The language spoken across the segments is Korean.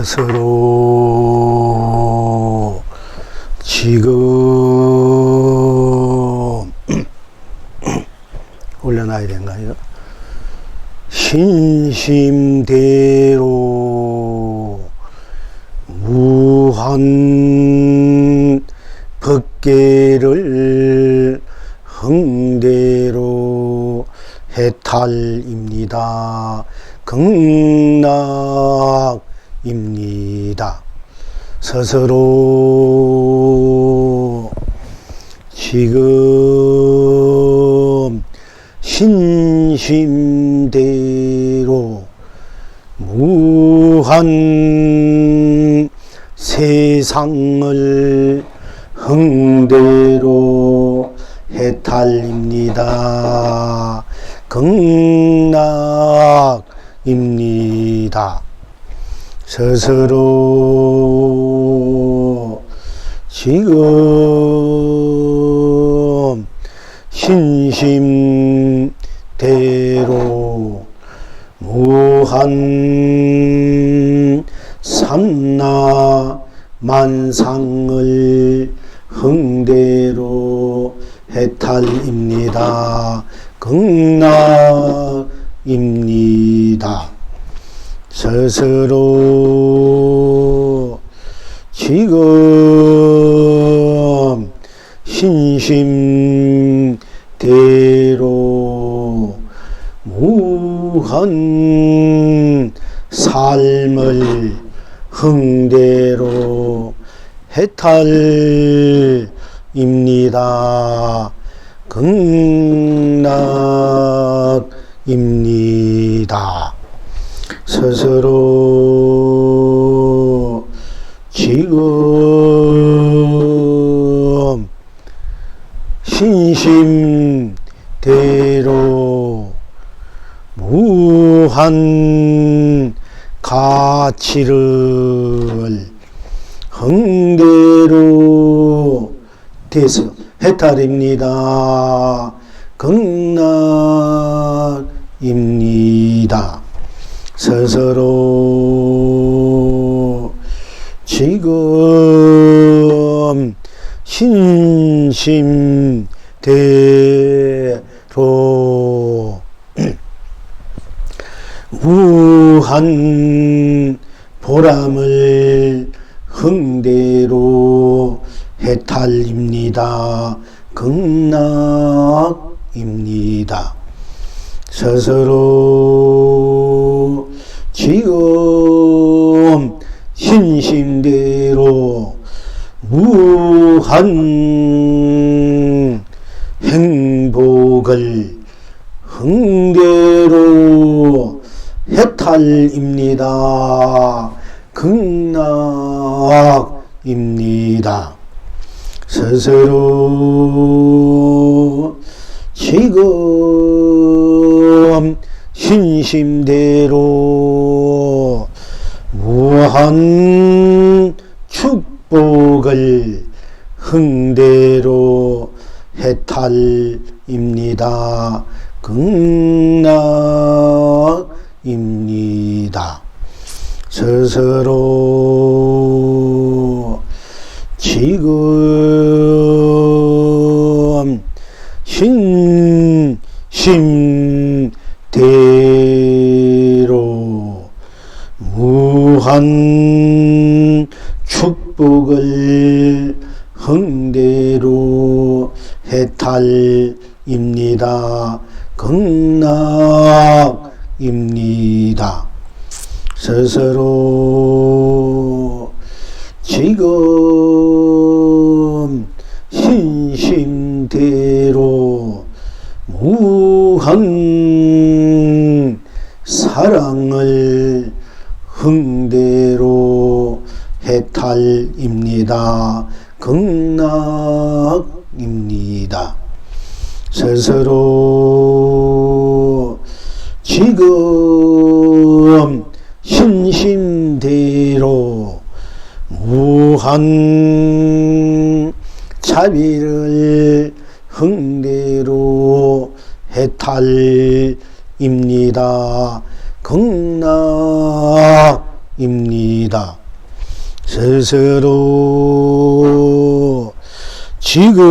스스로 지금 올려놔야 되는가요? 신심대로 무한 법계를 흥대로 해탈입니다. 극락입니다. 스스로 지금 신심대로 무한 세상을 흥대로 해탈입니다. 극락입니다. 스스로 지금 신심대로 무한 삼라만상을 흥대로 해탈입니다. 극락입니다. 스스로 지금 신심대로 무한 삶을 흥대로 해탈입니다. 극락입니다. 스스로 지금 신심대로 무한 가치를 흥대로 돼서 해탈입니다. 극락입니다. 스스로 지금 신심대로 무한 보람을 흥대로 해탈입니다. 극락입니다. 스스로 지금 신심대로 무한 행복을 흥대로 해탈입니다. 극락입니다. 스스로 지금 신심대로 무한 축복을 흥대로 해탈입니다. 극락입니다. 스스로 지금 신심대로 무한 축복을 흥대로 해탈입니다. 극락입니다. 스스로 지금 신심대로 무한 사랑을 흥대로 해탈입니다. 극락입니다. 스스로 지금 신심대로 무한 자비를 흥대로 해탈입니다. 극락입니다. 낙입니다. 스스로 지금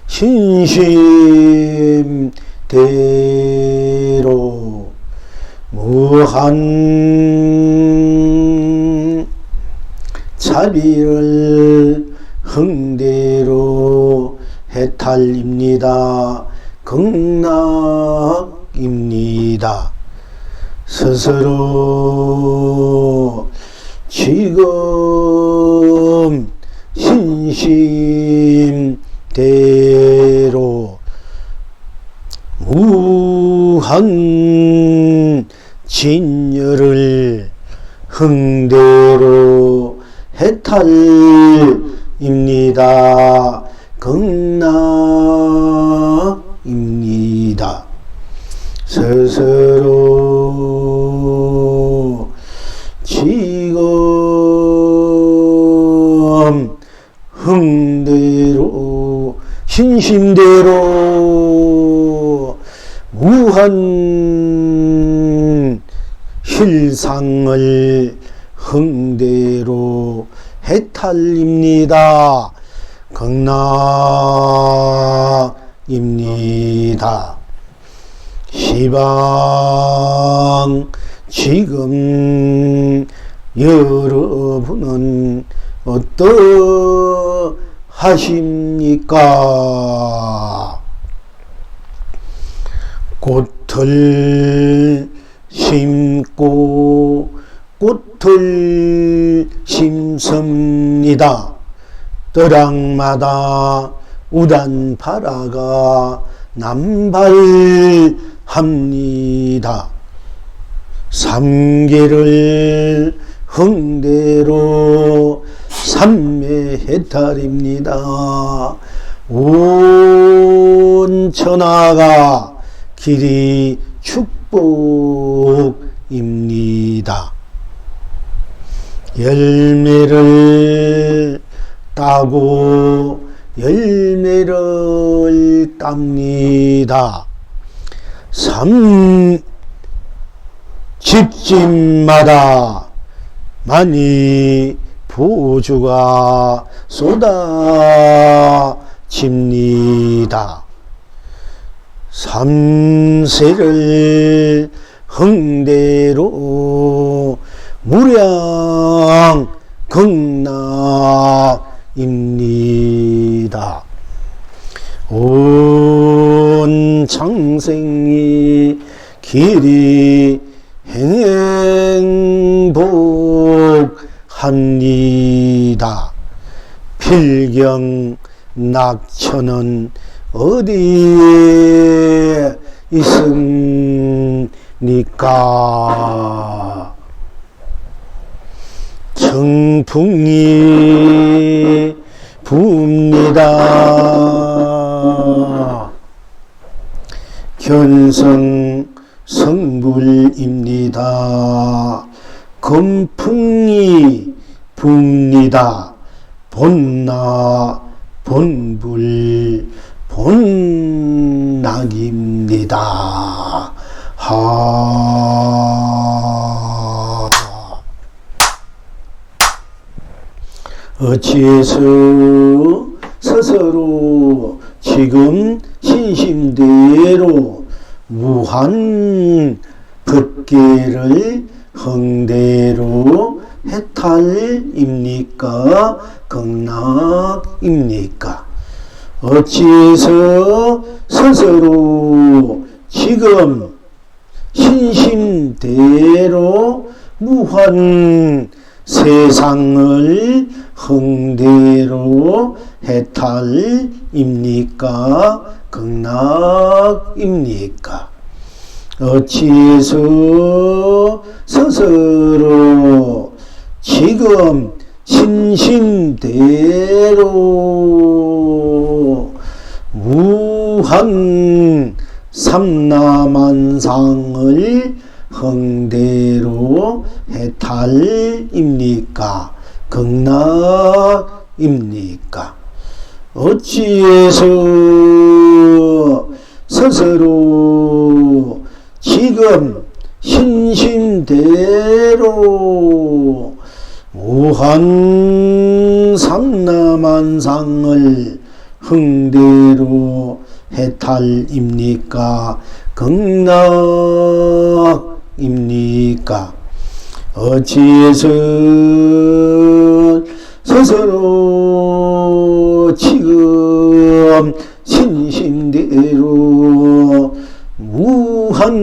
신심대로 무한 자비를 흥대로 해탈입니다. 극락입니다. 스스로 지금 신심대로 무한 진열을 흥대로 해탈입니다. 극락입니다. 스스로 지금 흥대로 신심대로 무한 실상을 흥대로 해탈입니다. 극락입니다. 시방 지금 여러분은 어떠하십니까? 꽃을 심고 꽃을 심습니다. 떠락마다 우단파라가 남발합니다. 삼계를 흥대로 삼매해탈입니다. 온 천하가 길이 축복입니다. 열매를 따고 열매를 땁니다. 집집마다 많이 보주가 쏟아집니다. 삼세를 흥대로 무량 극락입니다. 온 창생이 길이 행복합니다. 필경 낙천은 어디에 있습니까? 청풍이 붑니다. 견성 성불입니다. 검풍이 붑니다. 본나 본불 본낙입니다. 어찌해서 스스로 지금 신심대로 무한 법계를 흥대로 해탈입니까? 극락입니까? 어찌해서 스스로 지금 신심대로 무한 세상을 흥대로 해탈입니까? 극락입니까? 어찌해서 스스로 지금 신심대로 무한 삼라만상을 흥대로 해탈입니까? 극락입니까? 어찌해서 스스로 지금 신심대로 무한 삼라만상을 흥대로 해탈입니까? 극락입니까? 어찌해서 스스로 지금 신심대로 무한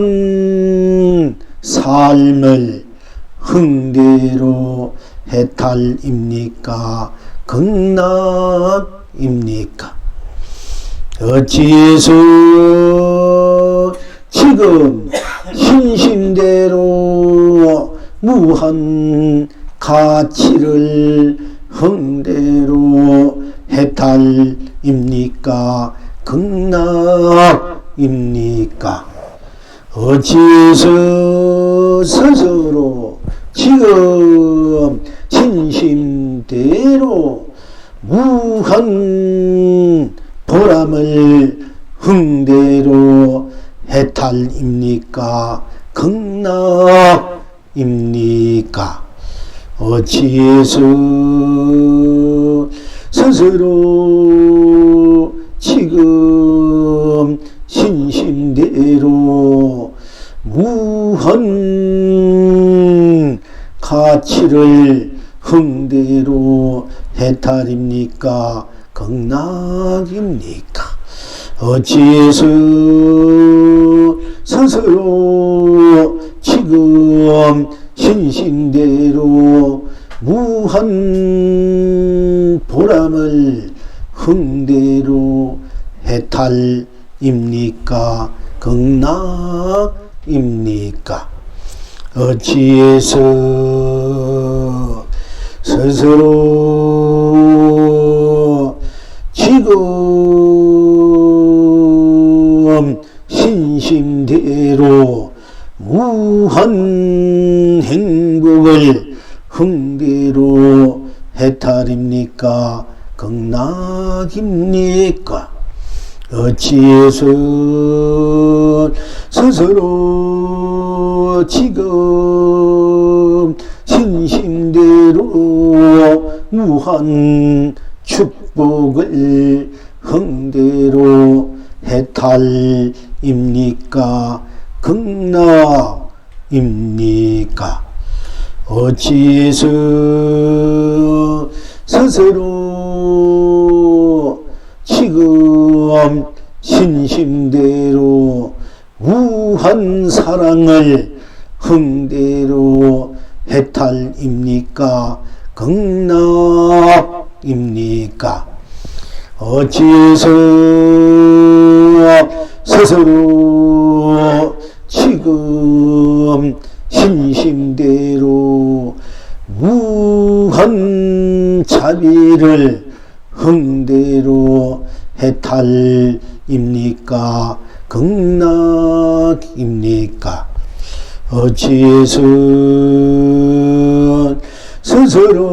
삶을 흥대로 해탈입니까? 극락입니까? 어찌해서 지금 신심대로 무한 가치를 흥대로 해탈입니까? 극락입니까? 어찌해서 스스로 지금 신심대로 무한 보람을 흥대로 해탈입니까? 극락입니까? 어찌해서 스스로 지금 신심대로 무한 가치를 흥대로 해탈입니까? 극락입니까? 어찌해서 스스로 지금 신심대로 무한 보람을 흥대로 해탈입니까? 극락입니까? 어찌해서 스스로 지금 신심대로 무한 행복을 흥대로 해탈입니까? 극락입니까? 어찌해서 스스로 지금 신심대로 무한 축복을 흥대로 해탈입니까? 극락입니까? 어찌해서 스스로 지금 신심대로 무한 사랑을 흥대로 해탈입니까? 극락입니까? 어찌해서 스스로 지금 신심대로 무한 자비를 흥대로 해탈입니까? 극락입니까? 어찌해서 스스로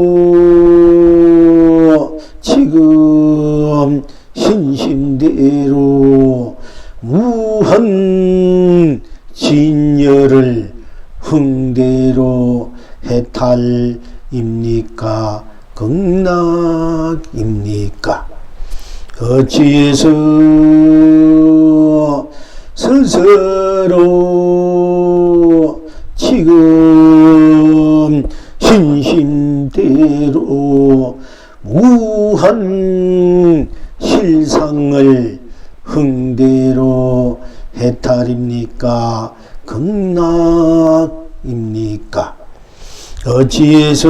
지금 신심대로 무한 진열을 흥대로 해탈입니까? 극락입니까? 어찌해서 스스로 지금 신심대로 무한 실상을 흥대로 해탈입니까? 극락입니까? 어찌해서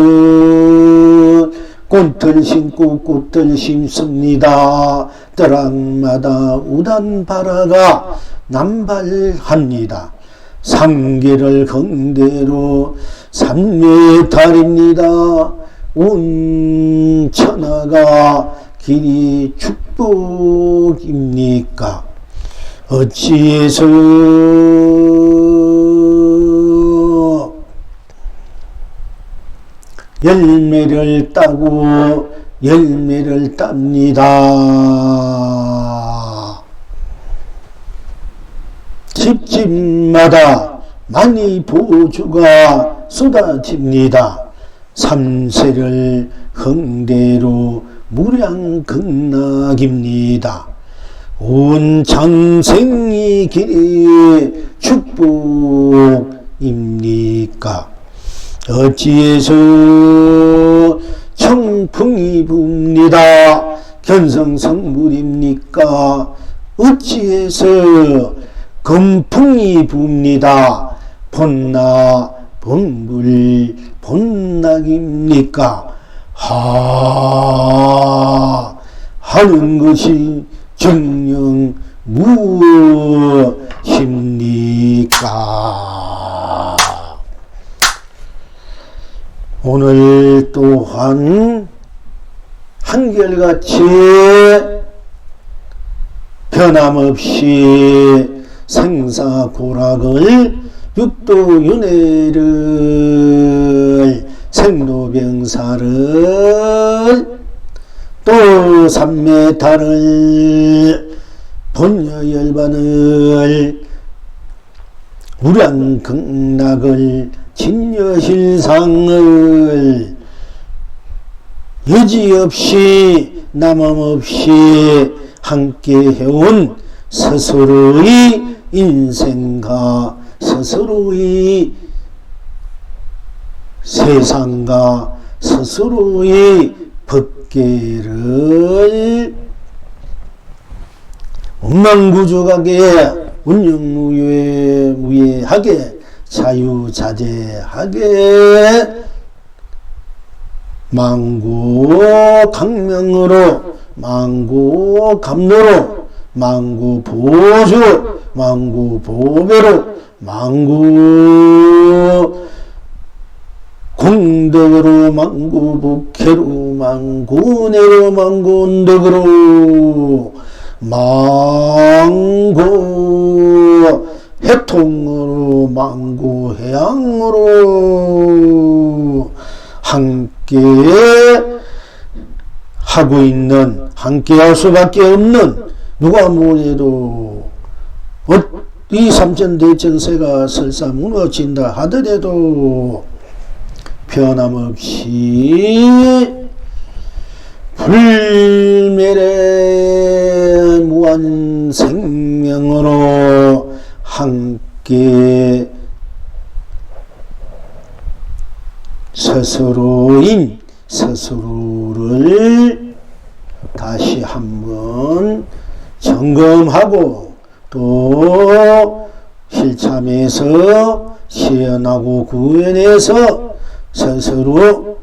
꽃을 심고 꽃을 심습니다. 떠락마다 우단바라가 남발합니다. 상계를 흥대로 삼매달입니다. 온 천하가 길이 축복입니까? 어찌해서 열매를 따고 열매를 땁니다. 집집마다 많이 보주가 쏟아집니다. 삼세를 흥대로 무량극락입니다. 온 장생이 길이 축복입니까? 어찌해서 청풍이 붑니다. 견성성물입니까? 어찌해서 금풍이 붑니다. 본나 본물 본낙입니까? 하는 것이 정녕 무엇입니까? 오늘 또한 한결같이 변함없이 생사고락을 육도윤회를 생로병사를 또 삼매탈을 본여열반을 무량극락을 진여실상을 여지없이 남음없이 함께 해온 스스로의 인생과 스스로의 세상과 스스로의 법계를 원망부족하게 운영무예하게 자유자재하게 망고강명으로 망고감로로 망고보조 망고보배로 망고공덕으로 망고복회로 망고내로 망고운덕으로 망고해통으로 망고해양으로 함께 하고 있는, 함께 할 수밖에 없는, 누가 뭐래도 이 삼천대천세가 설사 무너진다 하더라도 변함없이 불멸의 무한 생명으로 함께 스스로인 스스로를 다시 한번 점검하고 또 실참해서 시연하고 구현해서 스스로의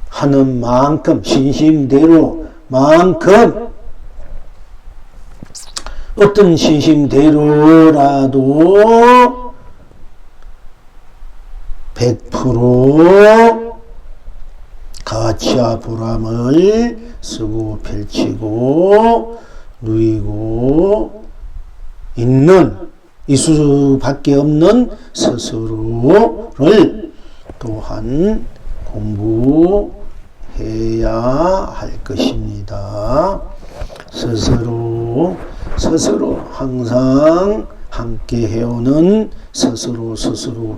하는 만큼 신심대로 만큼 어떤 신심대로라도 100% 가치와 보람을 쓰고 펼치고 누이고 있는 이 수밖에 없는 스스로를 또한 공부해야 할 것입니다. 스스로 항상 함께 해오는 스스로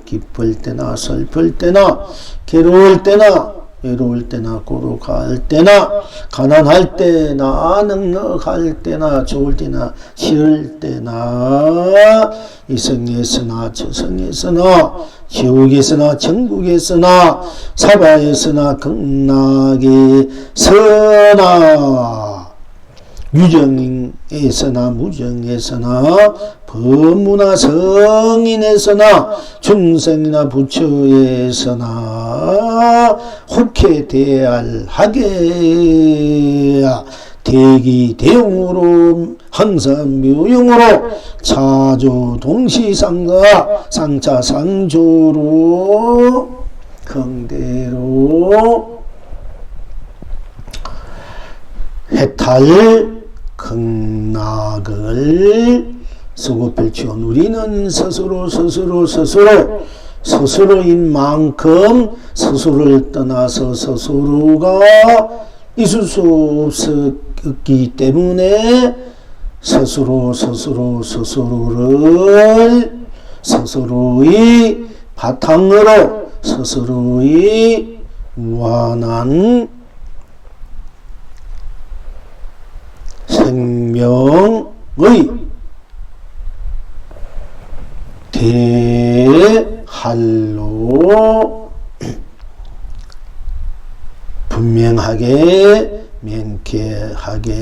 기쁠 때나 슬플 때나 괴로울 때나 외로울 때나 고독할 때나 가난할 때나 넉넉할 때나 좋을 때나 싫을 때나 이성에서나 저성에서나 지옥에서나 천국에서나 사바에서나 극락에서나 유정에서나 무정에서나 법무나 성인에서나 중생이나 부처에서나 혹해 대할하게 대기대용으로 항상묘용으로 차조 동시상가 상차상조로 긍대로 해탈 극락을 쓰고 펼치온 우리는 스스로인 만큼 스스로를 떠나서 스스로가 있을 수 없었기 때문에 스스로를 스스로의 바탕으로 스스로의 무한한 생명의 대할로 분명하게 명쾌하게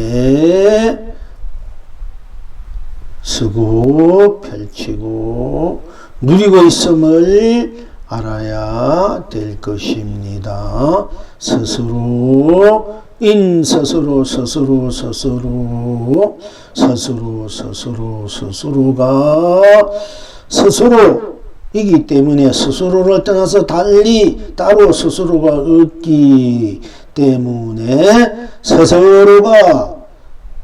쓰고 펼치고 누리고 있음을 알아야 될 것입니다. 스스로인 스스로가 스스로이기 때문에 스스로를 떠나서 달리 따로 스스로가 없기 때문에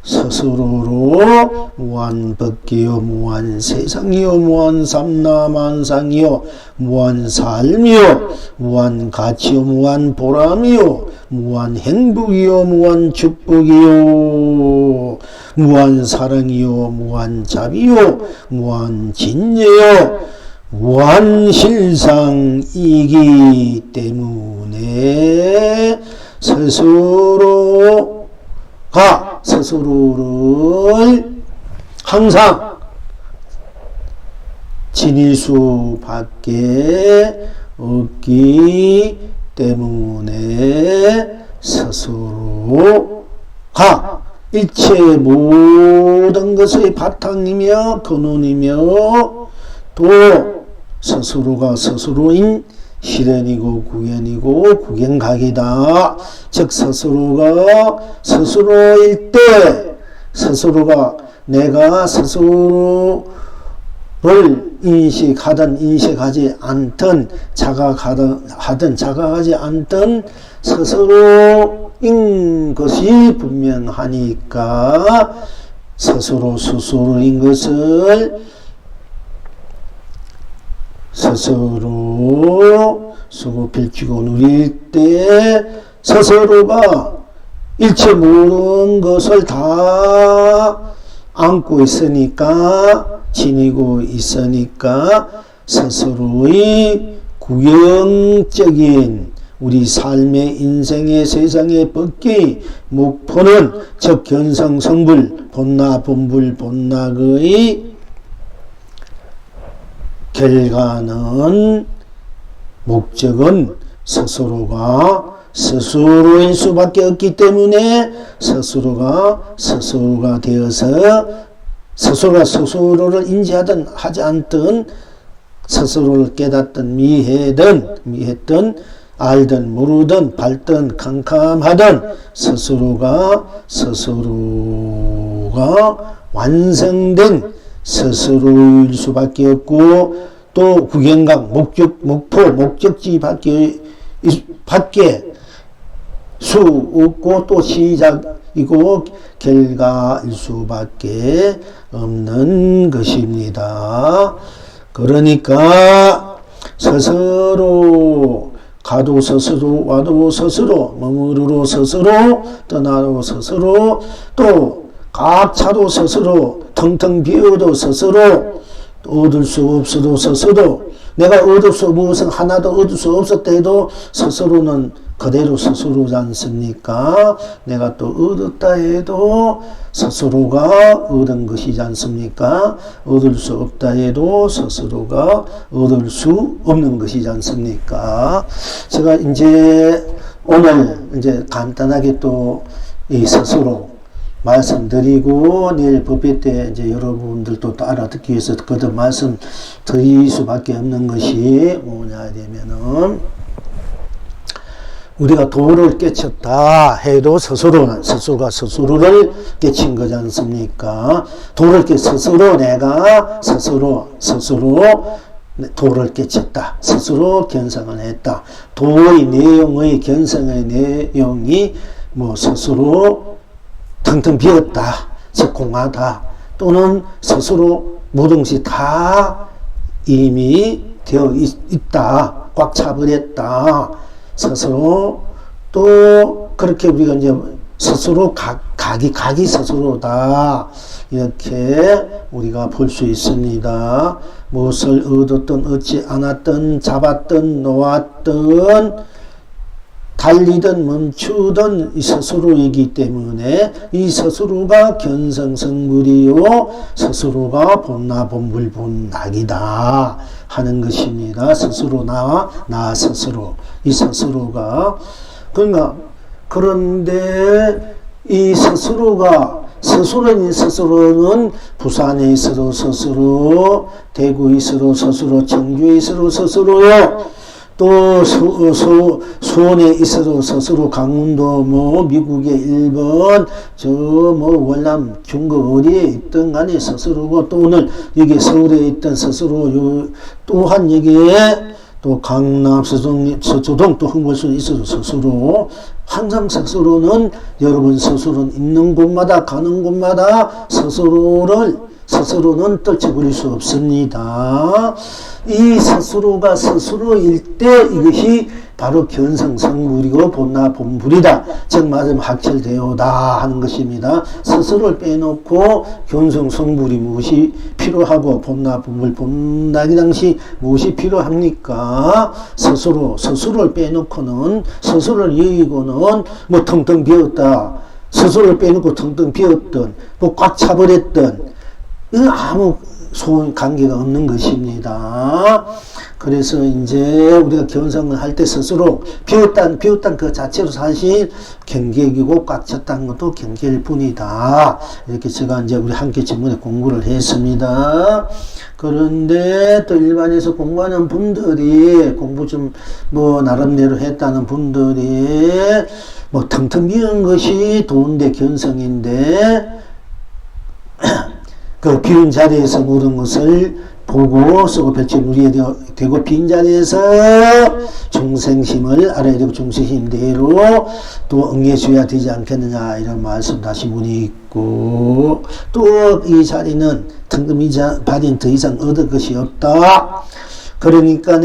스스로로 무한 법계요 무한 세상이요 무한 삼라만상이요 무한 삶이요 무한 가치요 무한 보람이요 무한 행복이요 무한 축복이요 무한 사랑이요 무한 자비요 무한 진예요 무한 실상이기 때문에 스스로를 항상 지닐 수밖에 없기 때문에 스스로가 일체 모든 것의 바탕이며 근원이며 또 스스로가 스스로인 실현이고 구현이고 구경각이다. 즉 스스로가 스스로일 때 스스로가 내가 스스로를 인식하든 인식하지 않든 자각하든 자각하지 않든 스스로인 것이 분명하니까 스스로인 것을 스스로 쓰고 펼치고 누릴 때 스스로가 일체 모든 것을 다 안고 있으니까 지니고 있으니까 스스로의 구형적인 우리 삶의 인생의 세상의 법계의 목표는 즉 견성성불 본나 본불 본락의 결과는 목적은 스스로가 스스로일 수밖에 없기 때문에 스스로가 되어서 스스로가 스스로를 인지하든 하지 않든 스스로를 깨닫든 미했든 알든 모르든 밝든 캄캄하든 스스로가 완성된 스스로일 수밖에 없고 또 구경각 목표 목적지 밖에 수 없고 또 시작이고 결과일 수밖에 없는 것입니다. 그러니까 스스로 가도 스스로 와도 스스로 머무르로 스스로 떠나도 스스로 또 각 차도 스스로 텅텅 비어도 스스로 얻을 수 없어도 스스로 내가 얻을 수 무엇은 하나도 얻을 수 없었다 해도 스스로는 그대로 스스로지 않습니까? 내가 또 얻었다 해도 스스로가 얻은 것이지 않습니까? 얻을 수 없다 해도 스스로가 얻을 수 없는 것이지 않습니까? 제가 이제 오늘 이제 간단하게 또 이 스스로 말씀드리고 내일 법회 때 이제 여러분들도 또 알아듣기 위해서 거듭 말씀 드릴 수밖에 없는 것이 뭐냐 되면은 우리가 도를 깨쳤다 해도 스스로가 스스로를 깨친 거지 않습니까? 도를 스스로 내가 스스로 도를 깨쳤다. 스스로 견성을 했다. 도의 내용의 견성의 내용이 뭐 스스로 텅텅 비었다. 즉 공하다. 또는 스스로 모든 것이 다 이미 되어 있다. 꽉 차버렸다. 스스로 또 그렇게 우리가 이제 스스로 각이 스스로다. 이렇게 우리가 볼 수 있습니다. 무엇을 얻었든 얻지 않았든 잡았든 놓았든 달리든 멈추든 이 스스로이기 때문에 이 스스로가 견성성불이요 스스로가 본나본불본낙이다 하는 것입니다. 스스로 나 스스로 이 스스로가 그런데 이 스스로는 부산에 있어도 스스로, 대구에 있어도 스스로, 청주에 있어도 스스로요. 또 수원에 있어도 스스로, 강원도 미국의 일본 월남 중국 어디에 있든 간에 스스로고, 또 오늘 여기 서울에 있던 스스로 또한 여기에 또 강남 서초동 또 흥월순에 있어도 스스로, 항상 스스로는 여러분 스스로는 있는 곳마다 가는 곳마다 스스로는 떨쳐버릴 수 없습니다. 이 스스로가 스스로일 때 이것이 바로 견성성불이고 본나본불이다. 즉 말하자면 학철대오다 하는 것입니다. 스스로를 빼놓고 견성성불이 무엇이 필요하고 본나본불 본낙이 당시 무엇이 필요합니까? 스스로를 빼놓고는 스스로를 여기고는 텅텅 비었다. 스스로를 빼놓고 텅텅 비었던 꽉 차버렸던 아무 관계가 없는 것입니다. 그래서 이제 우리가 견성을 할 때 스스로 비웠다는 그 자체로 사실 경계이고 꽉 찼다는 것도 경계일 뿐이다. 이렇게 제가 이제 우리 함께 지문에 공부를 했습니다. 그런데 또 일반에서 공부하는 분들이 공부 좀 나름대로 했다는 분들이 텅텅 비운 것이 도운대 견성인데 그 비운 자리에서 모든 것을 보고 쓰고 펼쳐 누리게 되고 빈자리에서 중생심을 알아야 되고 중생심대로 또 응해줘야 되지 않겠느냐 이런 말씀 다시 문의 있고 또 이 자리는 텅텅 받인 더 이상 얻을 것이 없다. 그러니까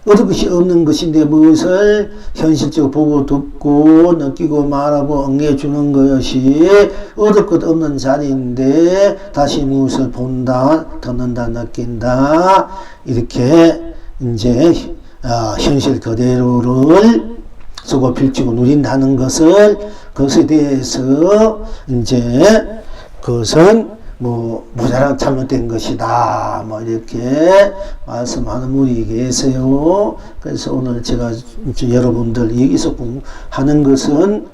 얻을 것이 없는 것인데 무엇을 현실적으로 보고 듣고 느끼고 말하고 응해주는 것이 얻을 것 없는 자리인데 다시 무엇을 본다, 듣는다, 느낀다 이렇게 이제 현실 그대로를 쓰고 빌치고 누린다는 그것에 대해서 이제 그것은 모자란 잘못된 것이다. 이렇게 말씀하는 분이 계세요. 그래서 오늘 제가 여러분들 여기서 하는 것은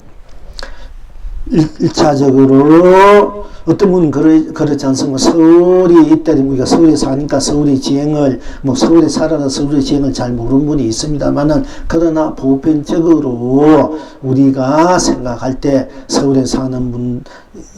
1차적으로 어떤 분은 그렇지 않습니까? 서울이 있다니 우리가 서울에 사니까 서울의 지행을 서울에 살아서 서울의 지행을 잘 모르는 분이 있습니다만은 그러나 보편적으로 우리가 생각할 때 서울에 사는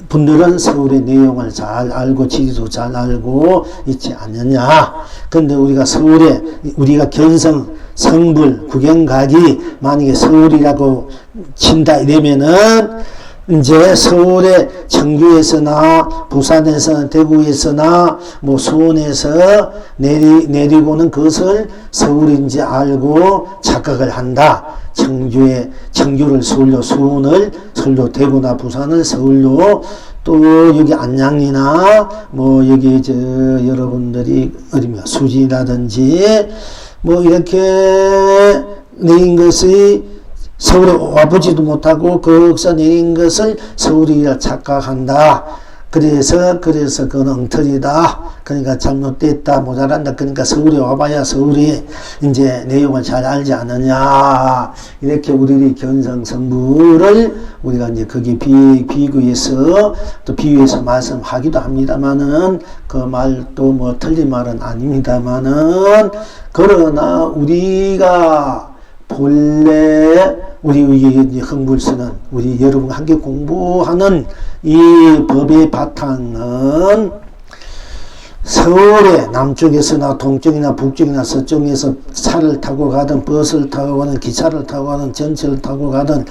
분들은 서울의 내용을 잘 알고 지리도 잘 알고 있지 않느냐. 근데 우리가 서울에 우리가 견성 성불 구경 가기 만약에 서울이라고 친다 이러면은 이제 서울의 청주에서나 부산에서나 대구에서나 수원에서 내리고는 그것을 서울인지 알고 착각을 한다. 청주를 서울로, 수원을 서울로, 대구나 부산을 서울로, 또 여기 안양이나 여기 여러분들이 어디면 수지라든지 이렇게 내린 것이 서울에 와보지도 못하고 거기서 내린 것을 서울이라 착각한다. 그래서 그건 엉터리다. 그러니까 잘못됐다. 모자란다. 그러니까 서울에 와봐야 서울이 이제 내용을 잘 알지 않느냐. 이렇게 우리의 견성성불을 우리가 이제 거기 비교해서 또 비유해서 말씀하기도 합니다만은 그 말도 틀린 말은 아닙니다만은 그러나 우리가 본래 우리 흥불스는 우리 여러분 함께 공부하는 이 법의 바탕은 서울의 남쪽에서나 동쪽이나 북쪽이나 서쪽에서 차를 타고 가든 버스를 타고 가든 기차를 타고 가든 전철을 타고 가든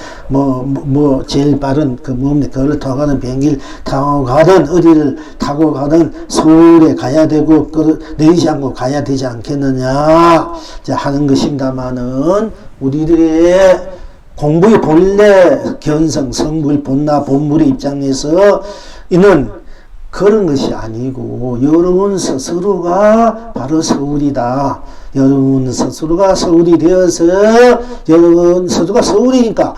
제일 빠른 그걸 타고 가든 비행기를 타고 가든 어디를 타고 가든 서울에 가야 되고 내리지 않고 가야 되지 않겠느냐 하는 것입니다만은 우리들의 공부의 본래 견성, 성불, 본나, 본물의 입장에서 이는 그런 것이 아니고 여러분 스스로가 바로 서울이다. 여러분 스스로가 서울이 되어서 여러분 스스로가 서울이니까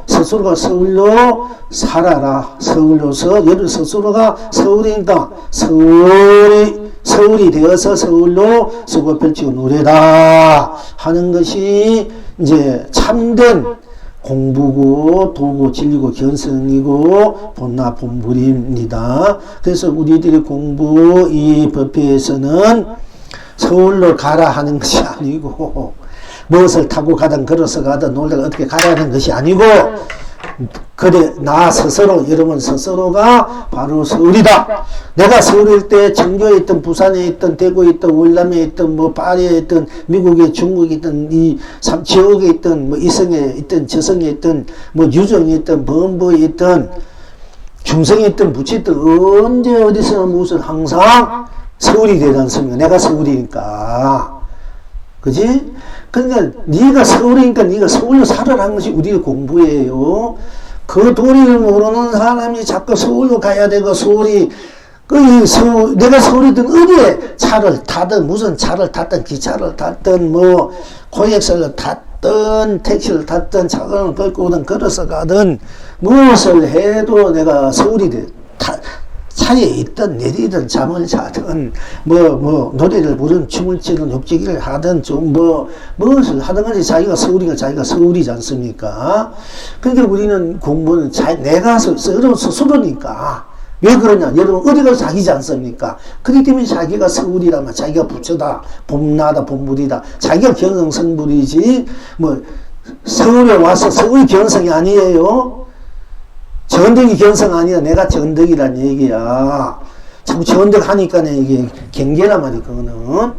스스로가 서울로 살아라. 서울로서 여러분 스스로가 서울이니까 서울이 되어서 서울로 서고 펼치고 노래다 하는 것이 이제 참된 공부고 도고 진리고 견성이고 본나 본불입니다. 그래서 우리들이 공부 이 법회에서는 서울로 가라 하는 것이 아니고 무엇을 타고 가든 걸어서 가든 놀다가 어떻게 가라는 것이 아니고 그래 나 스스로 여러분 스스로가 바로 서울이다. 내가 서울일 때 전교에 있던 부산에 있던 대구에 있던 월남에 있던 뭐 파리에 있던 미국에 중국에 있던 이 지역에 있던 뭐 이성에 있던 저성에 있던 뭐 유정에 있던 범부에 있던 중성에 있던 부처에 있던 언제 어디서나 무슨 항상 서울이 되지 않습니까? 내가 서울이니까. 그지? 그러니까 네가 서울이니까 네가 서울로 살아라는 것이 우리의 공부예요. 그 도리를 모르는 사람이 자꾸 서울로 가야 되고 서울이 내가 서울이든 어디에 차를 타든 무슨 차를 탔든 기차를 탔든 뭐 고액차를 탔든 택시를 탔든 차를 끌고 오든 걸어서 가든 무엇을 해도 내가 서울이 돼. 차에 있든 내리든 잠을 자든 노래를 부르든 춤을 추든 욕지기를 하든 좀 무엇을 하든 간에 자기가 서울이지 않습니까? 그러니까 우리는 공부는 내가 스스로니까 왜 그러냐? 여러분 어디 가서 자기지 않습니까? 그렇기 때문에 자기가 서울이라면 자기가 부처다, 본나다, 본불이다. 자기가 견성성불이지 서울에 와서 서울 견성이 아니에요. 전덕이 견성 아니야. 내가 전덕이란 얘기야. 자꾸 전덕 하니까 이게 경계란 말이야, 그거는.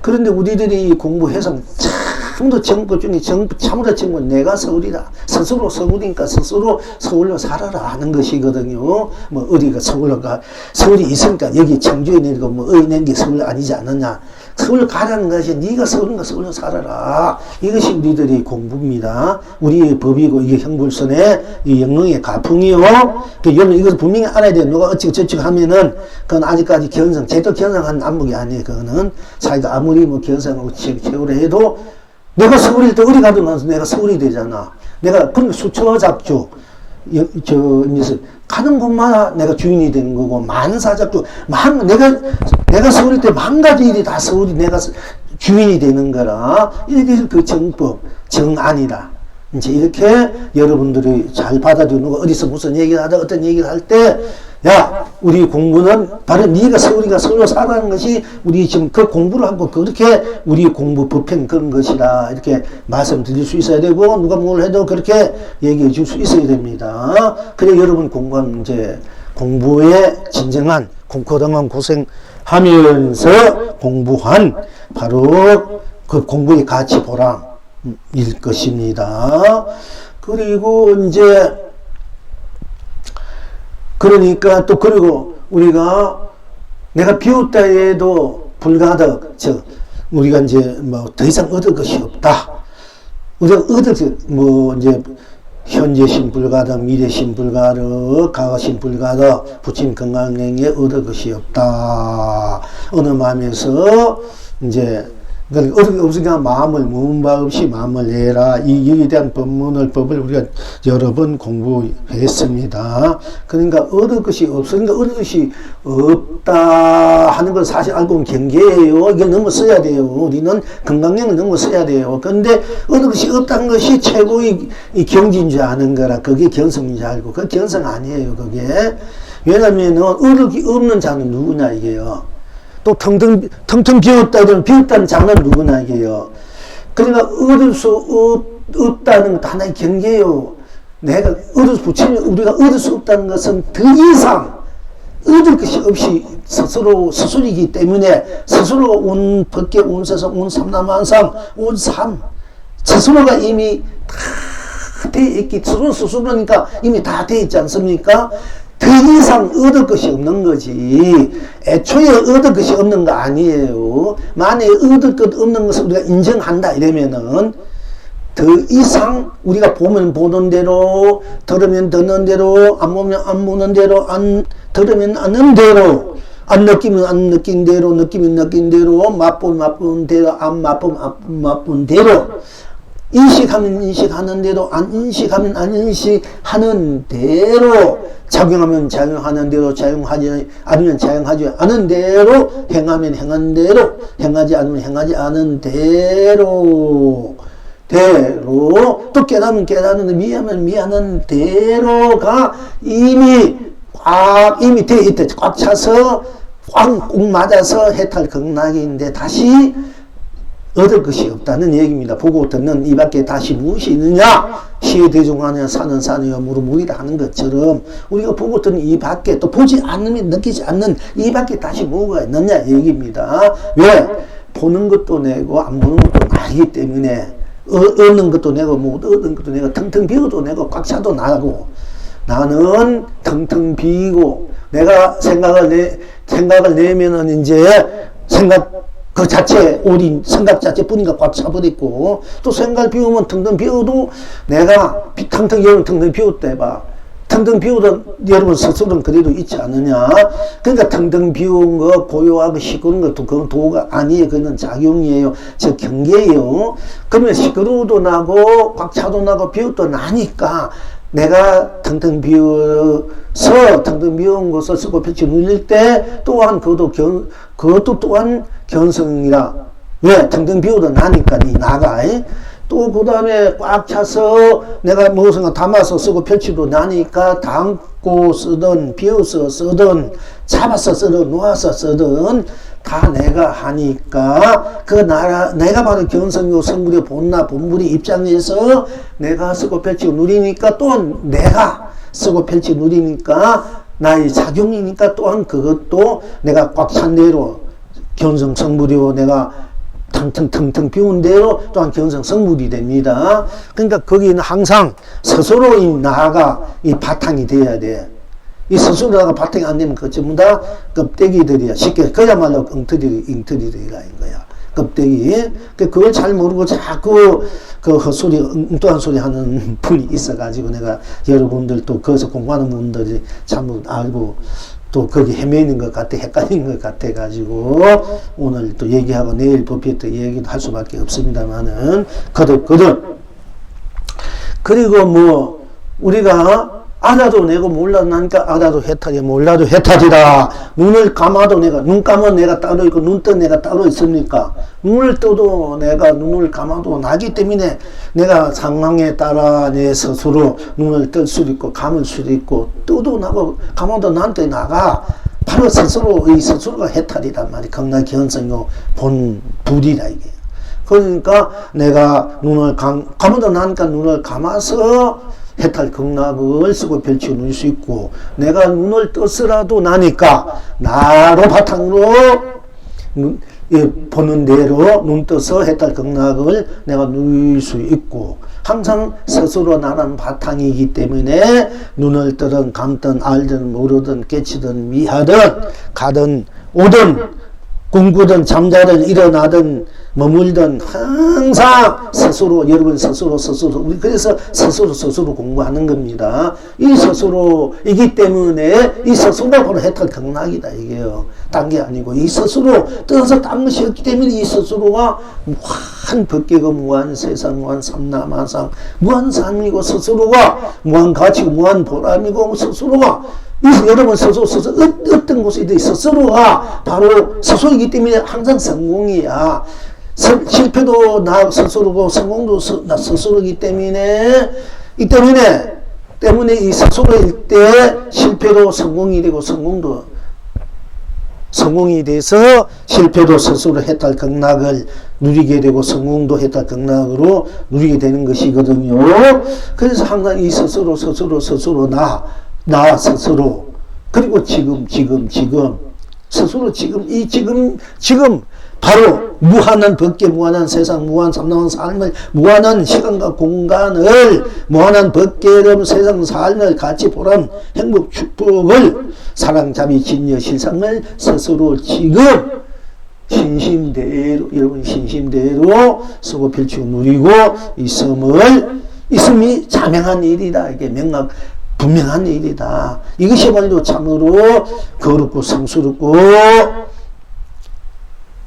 그런데 우리들이 공부해서 참도 정보 중에 참으로 정보 내가 서울이다. 스스로 서울이니까 스스로 서울로 살아라 하는 것이거든요. 어디가 서울이 있으니까 여기 청주에 내리고 어디 게 서울 아니지 않느냐. 서울 가라는 것이 네가 서울인가 서울로 살아라. 이것이 우리들의 공부입니다. 우리의 법이고 이게 형불선의 이 영롱의 가풍이요. 여러분 이것을 분명히 알아야 돼요. 누가 어찌고 저찌고 하면은 그건 아직까지 제대로 견성한 안목이 아니에요. 그거는 자기가 아무리 견성하고 최고로 해도 내가 서울일 때 어디 가도 내가 서울이 되잖아. 내가 그런 수처 잡죠. 가는 곳마다 내가 주인이 되는 거고, 만사잡주, 내가 서울일 때 만 가지 일이 다 서울이 내가 주인이 되는 거라. 이렇게 해서 그 정법, 정안이다. 이제 이렇게 여러분들이 잘 받아들이고, 누가 어디서 무슨 얘기를 하다 어떤 얘기를 할 때, 야, 우리 공부는 바로 네가 서울로 살아가는 것이 우리 지금 그 공부를 하고 그렇게 우리 공부 법행 그런 것이다. 이렇게 말씀드릴 수 있어야 되고, 누가 뭘 해도 그렇게 얘기해 줄 수 있어야 됩니다. 그래 여러분 공부는 이제 공부에 진정한 그동안 고생하면서 공부한 바로 그 공부의 가치 보람일 것입니다. 그리고 이제 그러니까 또 그리고 우리가 내가 비웃다 해도 불가득 우리가 이제 더 이상 얻을 것이 없다. 우리가 이제 현재심 불가득, 미래심 불가득, 과거심 불가득, 부친 건강행에 얻을 것이 없다. 어느 마음에서 이제 어떻게 없으니까 마음을 무은 바 없이 마음을 내라. 이에 대한 법을 우리가 여러 번 공부했습니다. 그러니까 얻을 것이 없으니까 얻을 것이 없다 하는 건 사실 알고 보면 경계예요. 이걸 너무 써야 돼요. 우리는 건강량을 너무 써야 돼요. 그런데 얻을 것이 없다는 것이 최고의 경지인 줄 아는 거라. 그게 견성인 줄 알고. 그게 견성 아니에요. 그게. 왜냐면은 얻을 게 없는 자는 누구냐 이게요. 또 텅텅 비었다는 자는 누구나 이게요. 그러니까 얻을 수 없다는 것도 하나의 경계요. 내가 우리가 얻을 수 없다는 것은 더 이상 얻을 것이 없이 스스로이기 때문에 스스로가 온 법계, 온 세상, 온 삼남한상, 온 삶 스스로가 이미 다 돼 있기, 스스로니까 이미 다 돼 있지 않습니까? 더 이상 얻을 것이 없는 거지. 애초에 얻을 것이 없는 거 아니에요. 만약에 얻을 것 없는 것을 우리가 인정한다 이러면은 더 이상 우리가 보면 보는 대로, 들으면 듣는 대로, 안 보면 안 보는 대로, 안 들으면 아는 대로, 안 느끼면 안 느낀 대로, 느끼면 느낀 대로, 맛보면 맛보는 대로, 안 맛보면 안 맛보는 대로, 인식하면 인식하는 대로, 안 인식하면 안 인식하는 대로, 작용하면 작용하는 대로, 작용하지 않으면 작용하지 않은 대로, 행하면 행한 대로, 행하지 않으면 행하지 않은 대로, 또 깨닫으면 깨닫는, 미하면 미하는 대로가 이미 돼 있대. 꽉 차서 꽉 맞아서 해탈 극락인데 다시 얻을 것이 없다는 얘기입니다. 보고 듣는 이 밖에 다시 무엇이 있느냐? 시대중하냐 사는 사느냐 무리다 하는 것처럼 우리가 보고 듣는 이 밖에 또 보지 않으면 느끼지 않는 이 밖에 다시 뭐가 있느냐 얘기입니다. 왜? 보는 것도 내고 안 보는 것도 나기 때문에 얻는 것도 내고 못 얻는 것도 내고 텅텅 비어도 내고 꽉 차도 나고 나는 텅텅 비고 내가 생각을 내면은 이제 생각 그 자체 올인 생각 자체뿐인가 꽉 차버리고 또 생각을 비우면 텅텅 비워도 내가 텅텅 여러분 텅텅 비웠다 해봐. 텅텅 비우던 여러분 스스로는 그래도 있지 않느냐. 그러니까 텅텅 비운 거 고요하고 시끄러운 것도 그건 도가 아니에요. 그건 작용이에요. 저 경계예요. 그러면 시끄러워도 나고 꽉 차도 나고 비워도 나니까 내가 텅텅 비워서 텅텅 비운 것을 쓰고 펼쳐 눌릴 때 또한 그것도 또한 견성이라. 왜? 텅텅 비워도 나니까 니 나가. 또 그 다음에 꽉 차서 내가 무엇인가 담아서 쓰고 펼치도 나니까 담고 쓰든 비워서 쓰든 잡아서 쓰든 놓아서 쓰든 다 내가 하니까 내가 바로 견성요 성불의 본불의 입장에서 내가 쓰고 펼치고 누리니까 또한 내가 쓰고 펼치고 누리니까 나의 작용이니까 또한 그것도 내가 꽉 찬 대로 견성 성불이요 내가 텅텅 비운 대로 또한 견성 성불이 됩니다. 그러니까 거기는 항상 스스로 나가 이 바탕이 돼야 돼. 이 스스로가 바탕이 안 되면 그 전부 다 껍데기들이야. 쉽게 그야말로 엉터리들이라 거야. 껍데기. 그걸 잘 모르고 자꾸 그 헛소리 엉뚱한 소리 하는 분이 있어가지고 내가 여러분들 또 거기서 공부하는 분들이 참 알고 또 거기 헤매는 것 같아, 헷갈리는 것 같아가지고 오늘 또 얘기하고 내일 법회 또 얘기도 할 수밖에 없습니다만은 거듭 그리고 뭐 우리가 알아도 내고 몰라도 나니까 알아도 해탈이 몰라도 해탈이다. 눈을 감아도 눈 감은 내가 따로 있고 눈 뜬 내가 따로 있습니까? 눈을 떠도 내가 눈을 감아도 나기 때문에 내가 상황에 따라 내 스스로 눈을 뜰 수도 있고 감을 수도 있고 떠도 나고 감아도 나한테 나가. 바로 스스로가 해탈이란 말이 극락 견성요 본 불이라 이게. 그러니까 내가 눈을 감아도 나니까 눈을 감아서 해탈 극락을 쓰고 펼치고 누릴 수 있고 내가 눈을 뜨서라도 나니까 나로 바탕으로 보는 대로 눈 떠서 해탈 극락을 내가 누릴 수 있고 항상 스스로 나라는 바탕이기 때문에 눈을 뜨든 감든 알든 모르든 깨치든 미하든 가든 오든 꿈꾸든 잠자든 일어나든 머물든 항상 스스로 여러분 스스로 우리 그래서 스스로 공부하는 겁니다. 이 스스로이기 때문에 이 스스로가 바로 해탈 극락이다 이게요. 딴 게 아니고 이 스스로 떠서 딴 것이 없기 때문에 이 스스로가 무한 법계고 무한 세상 무한 삼라마상 무한 삶이고 스스로가 무한 가치고 무한 보람이고 스스로가 여러분 스스로 어떤 곳에 스스로가 바로 스스로이기 때문에 항상 성공이야. 실패도 나 스스로고 성공도 나 스스로이기 때문에 이 스스로일 때 실패도 성공이 되고 성공도 성공이 돼서 실패도 스스로 해탈 극락을 누리게 되고 성공도 해탈 극락으로 누리게 되는 것이거든요. 그래서 항상 이 스스로 나 스스로 그리고 지금 스스로 지금 바로 무한한 법계 무한한 세상 무한 삼라만 삶을 무한한 시간과 공간을 무한한 법계를 세상 삶을 같이 보란 행복 축복을 사랑 자비 진여 실상을 스스로 지금 신심대로, 여러분 신심대로 쓰고 펼치고 누리고 있음이 자명한 일이다. 이게 분명한 일이다. 이것이야말로 참으로 거룩고 성스럽고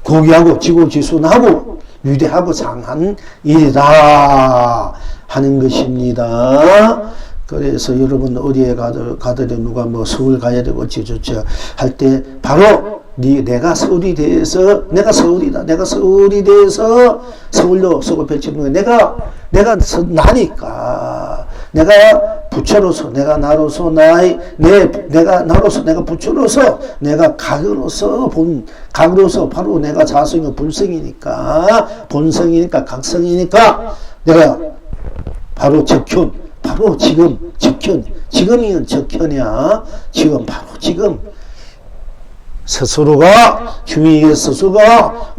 고귀하고 지고지순하고 위대하고 장한 일이다 하는 것입니다. 그래서 여러분 어디에 가더라도 누가 뭐 서울 가야 되고 어찌저찌 할 때 바로 내가 서울이 돼서 내가 서울이 돼서 서울로 서고 펼치는 거야. 내가 나니까 내가 부처로서 내가 나로서 내가 나로서 내가 부처로서 내가 각으로서 바로 내가 자성이 본성이니까 각성이니까 내가 바로 바로 지금이면 적현이야. 지금 스스로가 주위의 스스로가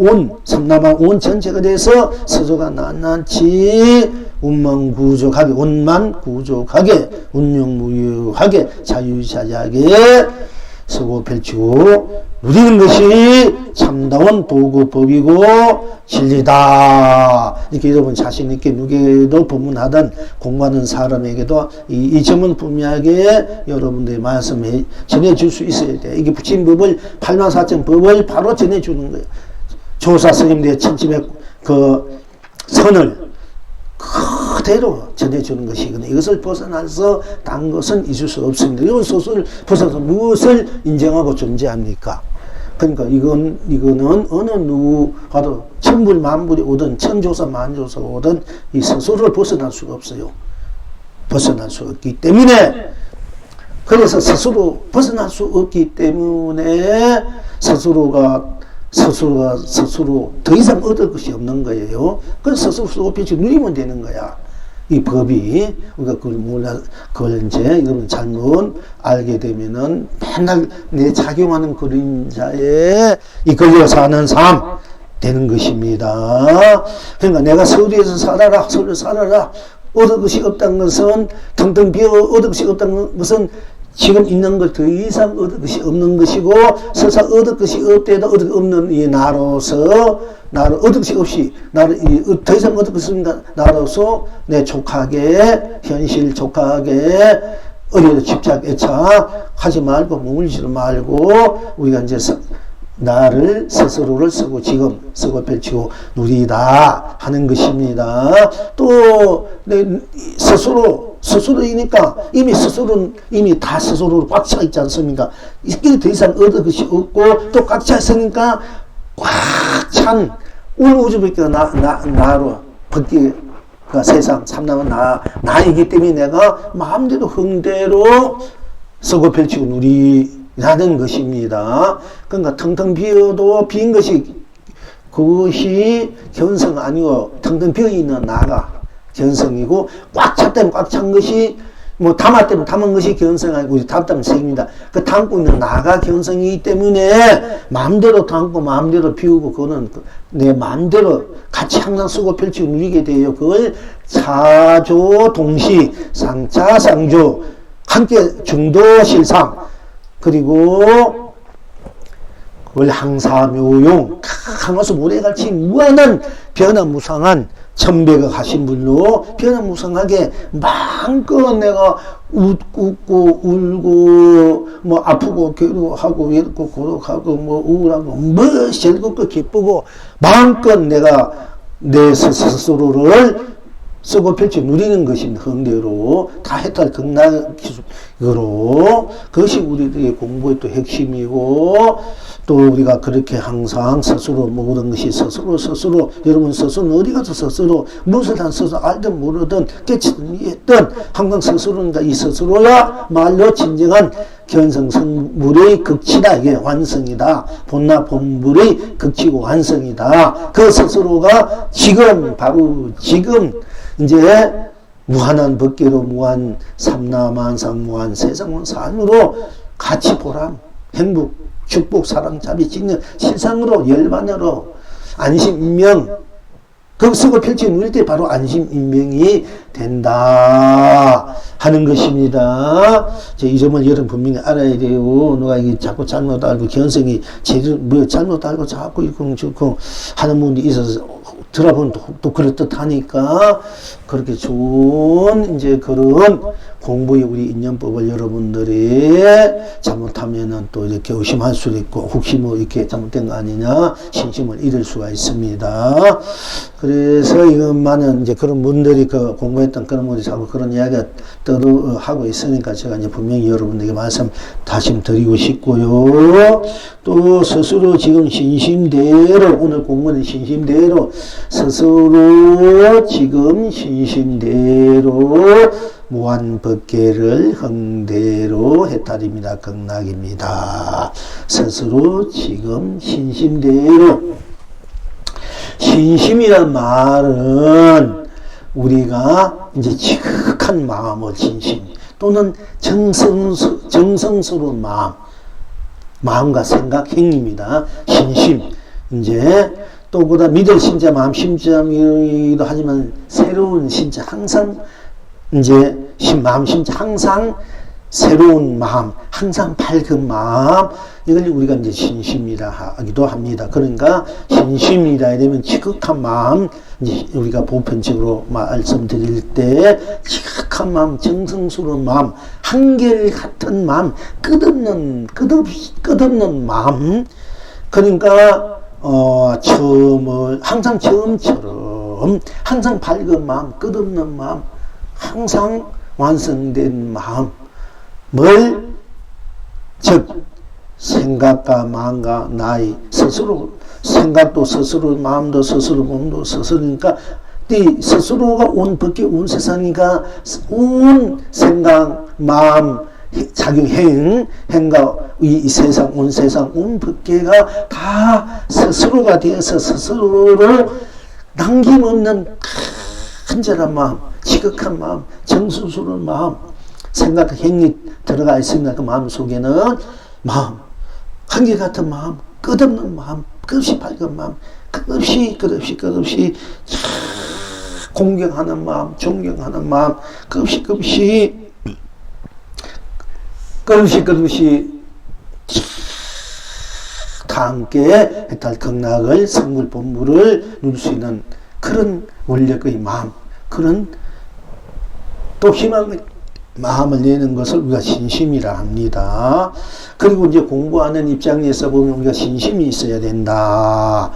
삼라만 온 전체가 돼서 스스로가 낱낱이 운만 구족하게 운용무유하게 자유자재하게 서고 펼치고 누리는 것이 참다운 보고법이고 진리다. 이렇게 여러분 자신있게 누구에도 법문하던 공부하는 사람에게도 이 점은 분명하게 여러분들의 말씀에 전해줄 수 있어야 돼. 이게 부처님법을 84,000법을 바로 전해주는 거예요. 조사 스님들의 천침의 그 선을 그대로 전해주는 것이거든요. 이것을 벗어나서 딴 것은 있을 수 없습니다. 이건 소설 벗어나서 무엇을 인정하고 존재합니까? 그러니까 이거는 어느 누구와도 천불만불이 오든 천조사 만조사가 오든 이 스스로를 벗어날 수가 없어요. 벗어날 수 없기 때문에 그래서 스스로 벗어날 수 없기 때문에 스스로 더 이상 얻을 것이 없는 거예요. 그래서 스스로 펼치 누리면 되는 거야. 이 법이, 우리가 그걸 이제 여러분 잘못 알게 되면은 맨날 내 작용하는 그림자에 이끌려 사는 삶 되는 것입니다. 그러니까 내가 서울에서 살아라, 얻을 것이 없다는 것은, 텅텅 비어 얻을 것이 없다는 것은 지금 있는 것 더 이상 얻을 것이 없는 것이고, 설사 얻을 것이 없대도 얻을 것 없는 이 나로서, 나를 얻을 것이 없이, 나를 더 이상 얻을 것이 없는 나로서 내 족하게, 현실 족하게, 어디에도 집착, 애착 하지 말고, 머물지 말고, 우리가 이제 나를 스스로를 쓰고 지금 쓰고 펼치고 누리다 하는 것입니다. 또 내 스스로이니까 이미 다 스스로로 꽉 차 있지 않습니까? 이게 더 이상 얻을 것이 없고 또 꽉 차 있으니까 꽉 찬 온 우주밖에 나로 벗기 그 세상 참나는 나이기 때문에 내가 마음대로 흥대로 쓰고 펼치고 누리라는 것입니다. 그러니까 텅텅 비어도 빈 것이 그것이 견성 아니고 텅텅 비어 있는 나가 견성이고 꽉 찼다면 꽉 찬 것이 뭐 담았다면 담은 것이 견성 아니고 담았다면 생입니다. 그 담고 있는 나가 견성이기 때문에 마음대로 담고 마음대로 비우고 그거는 내 마음대로 같이 항상 쓰고 펼치고 누리게 돼요. 그걸 사조 동시 상차상조 함께 중도실상 그리고 그걸 항사묘용 강화수 모래같이 무한한 변화무상한 천백억 하신 분로 변화무상하게 마음껏 내가 웃고 울고 뭐 아프고 괴로워하고 외롭고 고독하고 뭐 우울하고 뭐 즐겁고 기쁘고 마음껏 내가 내 스스로를 쓰고 펼쳐 누리는 것입니다. 흥대로 다 해탈 극락 기술로 그것이 우리들의 공부의 또 핵심이고 또 우리가 그렇게 항상 스스로 모든 것이 스스로 여러분 스스로는 어디 가서 스스로 무엇을 한 스스로 알든 모르든 깨치든 이해든 항상 스스로인가 이 스스로야 말로 진정한 견성성불의 극치다. 이게 완성이다. 본나 본불의 극치고 완성이다. 그 스스로가 지금 바로 지금 이제 무한한 법계로 무한 삼라만상 무한 세상원 산으로 같이 보람 행복 축복 사랑 자비 직능 실상으로 열반으로 안심인명 그 쓰고 펼쳐 누릴 때 바로 안심인명이 된다 하는 것입니다. 이 점을 여러분 분명히 알아야 돼요. 누가 이게 자꾸 잘못 알고 견성이 제대로 뭐 잘못 알고 자꾸 이쿵 저쿵 하는 분이 있어서 들어보면 또 그렇듯 하니까 그렇게 좋은 이제 그런 공부의 우리 인연법을 여러분들이 잘못하면은 또 이렇게 의심할 수도 있고 혹시 뭐 이렇게 잘못된 거 아니냐 신심을 잃을 수가 있습니다. 그래서 이것만은 이제 그런 분들이 그 공부했던 그런 분들이 자꾸 그런 이야기가 하고 있으니까 제가 이제 분명히 여러분들에게 말씀 다시 드리고 싶고요. 또 스스로 지금 신심대로 오늘 공부는 신심대로 스스로 지금 신심대로 무한법계를 흥대로 해탈입니다. 극락입니다. 스스로 지금 신심대로 신심이란 말은 우리가 이제 지극한 마음을 진심 또는 정성스러운 마음과 생각 행입니다. 신심 이제 또 그다 믿을 신자 마음 심자이기도 하지만 새로운 신자 항상 이제 마음 심자 항상 새로운 마음 항상 밝은 마음 이걸 우리가 이제 신심이라 하기도 합니다. 그러니까 신심이라 되면 지극한 마음 이제 우리가 보편적으로 말씀드릴 때 지극한 마음 정성스러운 마음 한결같은 마음 끝없는 마음 그러니까 항상 처음처럼 항상 밝은 마음 끝없는 마음 항상 완성된 마음을 즉 생각과 마음과 나의 스스로 생각도 스스로 마음도 스스로 몸도 스스로니까 이 스스로가 온 법계 온 세상이니까 온 생각 마음 자기 행과 이 세상 온 법계가 다 스스로가 되어서 스스로를 남김없는 간절한 마음 지극한 마음, 정수스러운 마음, 생각, 행위 들어가 있습니다. 그 마음 속에는 마음, 한결같은 마음, 끝없는 마음, 끝없이 밝은 마음, 끝없이 공경하는 마음, 존경하는 마음, 끝없이 다 함께 해탈 극락을 성불 본물을 누릴 수 있는 그런 원력의 마음, 그런 또 희망의 마음을 내는 것을 우리가 신심이라 합니다. 그리고 이제 공부하는 입장에서 보면 우리가 신심이 있어야 된다.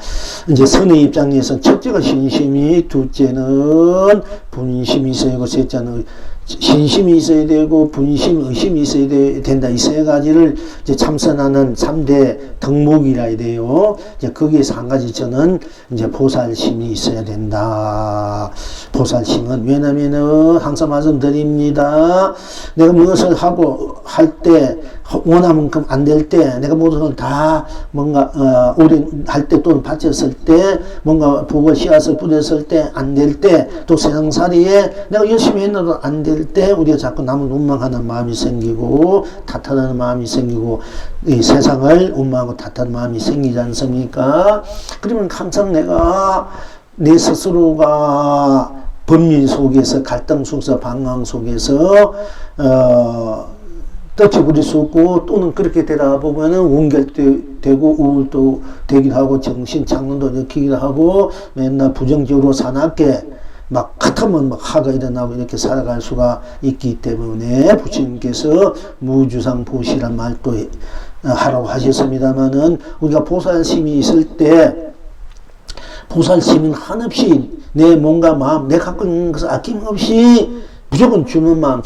이제 선의 입장에서 첫째가 신심이, 둘째는 분심이 있어야 되고, 셋째는 신심이 있어야 되고, 분심, 의심이 있어야 된다. 이 세 가지를 이제 참선하는 3대 덕목이라 해야 돼요. 이제 거기에서 한 가지 저는 이제 보살심이 있어야 된다. 보살심은 왜냐면은 항상 말씀드립니다. 내가 무엇을 하고 할 때 원하만큼 안 될 때 내가 모든 걸 다 뭔가 오래 할 때 또는 바쳤을 때 뭔가 부고 씨앗을 뿌렸을 때 안 될 때 또 세상살이에 내가 열심히 했는데도 안 될 때 우리가 자꾸 남을 원망하는 마음이 생기고 탓하는 마음이 생기고 이 세상을 원망하고 탓하는 마음이 생기지 않습니까? 그러면 항상 내가 내 스스로가 범민 속에서 갈등 속에서 방황 속에서 떡치 부릴 수 없고 또는 그렇게 되다 보면은 원결되고 우울도 되기도 하고 정신 착론도 느끼기도 하고 맨날 부정적으로 사납게 막 같으면 막 화가 일어나고 이렇게 살아갈 수가 있기 때문에 부처님께서 무주상 보시란 말도 하라고 하셨습니다만은 우리가 보살심이 있을 때 보살심은 한없이 내 몸과 마음, 내 갖고 있는 것을 아낌없이 무조건 주는 마음,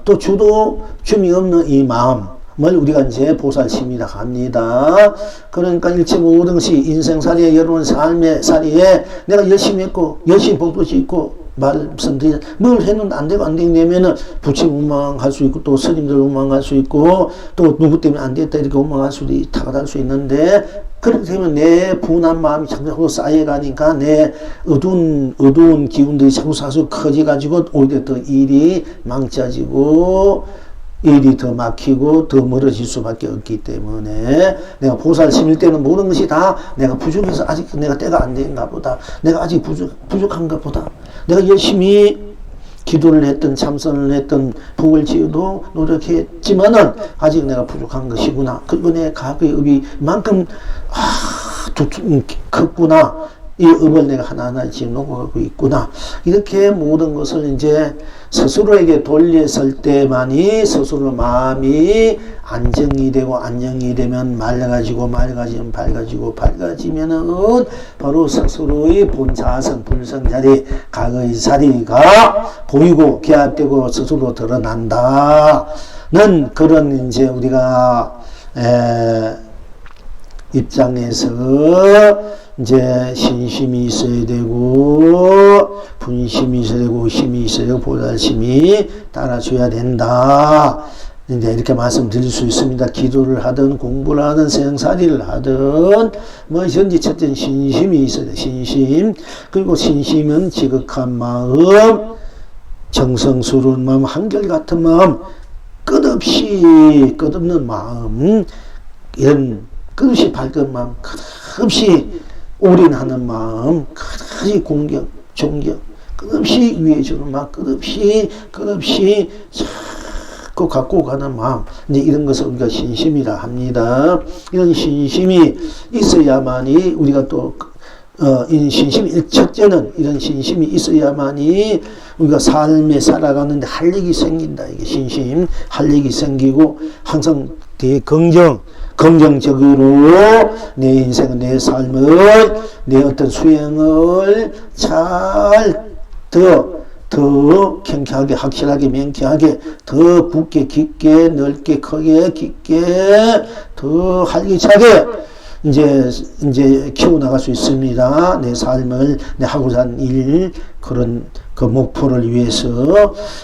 또 주도 줌이 없는 이 마음을 우리가 이제 보살심이라 합니다. 그러니까 일체 모든 것이 인생살이에, 여러분 삶의 살이에 내가 열심히 했고, 열심히 복도 짓고, 말씀드리자. 뭘 했는데 안 되고 안 되면은 부처님 원망할 수 있고, 또 스님들 원망할 수 있고, 또 누구 때문에 안 됐다 이렇게 원망할 수도 타가할 수 있는데, 그렇게 되면 내 분한 마음이 자꾸 쌓여가니까 내 어두운 기운들이 자꾸 커져가지고 오히려 더 일이 망쳐지고 일이 더 막히고 더 멀어질 수밖에 없기 때문에 내가 보살 심일 때는 모든 것이 다 내가 부족해서 아직 내가 때가 안 된가 보다. 내가 아직 부족한가 보다. 내가 열심히 기도를 했던 참선을 했던 복을 지어도 노력했지만은 아직 내가 부족한 것이구나. 그리고 내 과거의 업이 이만큼 컸구나. 이 업을 내가 하나하나 지금 녹아가고 있구나. 이렇게 모든 것을 이제 스스로에게 돌렸을 때만이 스스로 마음이 안정이 되고, 안정이 되면 맑아지고, 맑아지면 밝아지고, 밝아지면은 바로 스스로의 본사선, 불성자리, 과거의 자리가 보이고 개합되고 스스로 드러난다는 그런 이제 우리가 입장에서 이제 신심이 있어야 되고, 분심이 있어야 되고, 힘이 있어야 되고, 보살심이 따라줘야 된다. 이제 이렇게 말씀드릴 수 있습니다. 기도를 하든, 공부를 하든, 생살이를 하든, 뭐, 현재 첫째는 신심이 있어야 돼. 신심. 그리고 신심은 지극한 마음, 정성스러운 마음, 한결같은 마음, 끝없는 마음, 이런 끝없이 밝은 마음, 끝없이 올인하는 마음, 끝없이 공경, 존경, 끝없이 위해주는 마음, 끝없이 자꾸 갖고 가는 마음, 이제 이런 것을 우리가 신심이라 합니다. 이런 신심이 있어야만이 우리가 또 신심, 첫째는 이런 신심이 있어야만이 우리가 삶에 살아가는데 활력이 생긴다. 이게 신심, 활력이 생기고 항상 되게 긍정적으로 내 인생을, 내 삶을, 내 어떤 수행을 더 경쾌하게, 확실하게, 명쾌하게, 더 붓게, 깊게, 넓게, 크게, 깊게, 더 활기차게 이제 키워나갈 수 있습니다. 내 삶을, 내 하고자 하는 일, 그런 그 목표를 위해서.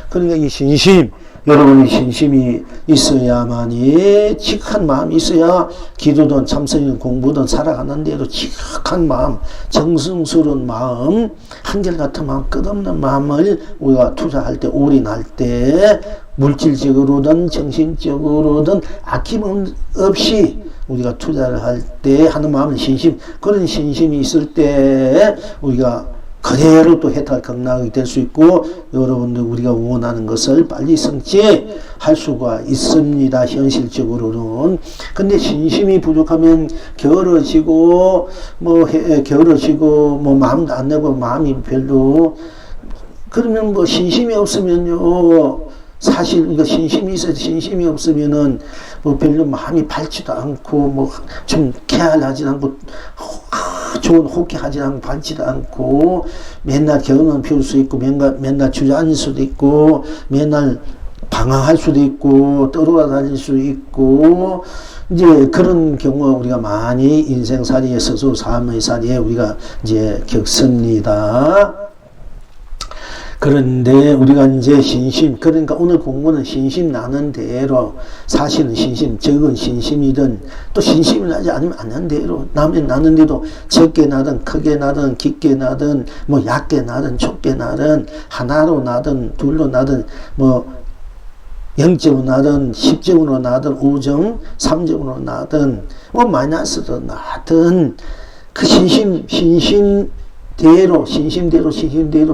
그러니까 이 신심, 여러분이 신심이 있어야만이, 지극한 마음이 있어야 기도든 참선이든 공부든 살아가는 데도 지극한 마음, 정성스러운 마음, 한결같은 마음, 끝없는 마음을 우리가 투자할 때, 올인할 때, 물질적으로든 정신적으로든 아낌없이 우리가 투자를 할 때 하는 마음은 신심, 그런 신심이 있을 때 우리가 그대로 또 해탈 극락이 될 수 있고, 여러분들 우리가 원하는 것을 빨리 성취할 수가 있습니다. 현실적으로는. 근데 신심이 부족하면 게으러지고 마음도 안 내고 마음이 별로, 그러면 뭐 신심이 없으면요, 사실 우리가 신심이 있어야, 신심이 없으면은 뭐 별로 마음이 밝지도 않고 뭐 좀 쾌활하지 않고 좋은 호쾌하지 않고 밝지도 않고, 맨날 경험은 피울 수 있고, 맨날 주저앉을 수도 있고, 맨날 방황할 수도 있고, 떠돌아다닐 수 있고, 이제 그런 경우가 우리가 많이 인생살이에 있어서 삶의 살이에 우리가 이제 겪습니다. 그런데 우리가 이제 신심, 그러니까 오늘 공부는 신심 나는 대로, 사실은 신심, 적은 신심이든 또 신심이 나지 않으면 안 나는 대로, 나면 나는데도 적게 나든 크게 나든 깊게 나든 뭐 얕게 나든 좁게 나든 하나로 나든 둘로 나든 뭐 0점으로 나든 10점으로 나든 5점, 3점으로 나든 뭐 마이너스로 나든 그 신심대로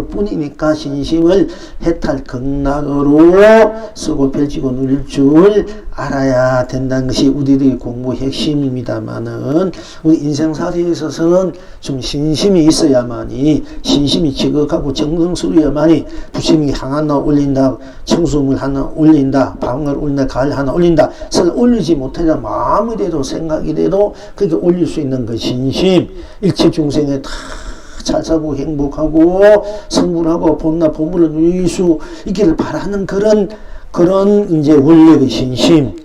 뿐이니까 신심을 해탈 극락으로 쓰고 펼치고 누릴 줄 알아야 된다는 것이 우리들의 공부 핵심입니다만은, 우리 인생살이에 있어서는 좀 신심이 있어야만이, 신심이 지극하고 정성스러워야만이 부심이 향 하나 올린다, 청수물 하나 올린다, 방을 올린다, 가을 하나 올린다, 설 올리지 못하자 마음이 돼도 생각이 돼도 그렇게 올릴 수 있는 그 신심, 일체 중생에 다 잘 살고 행복하고 성불하고 본보를 누릴 수 있기를 바라는 그런 이제 원래의 신심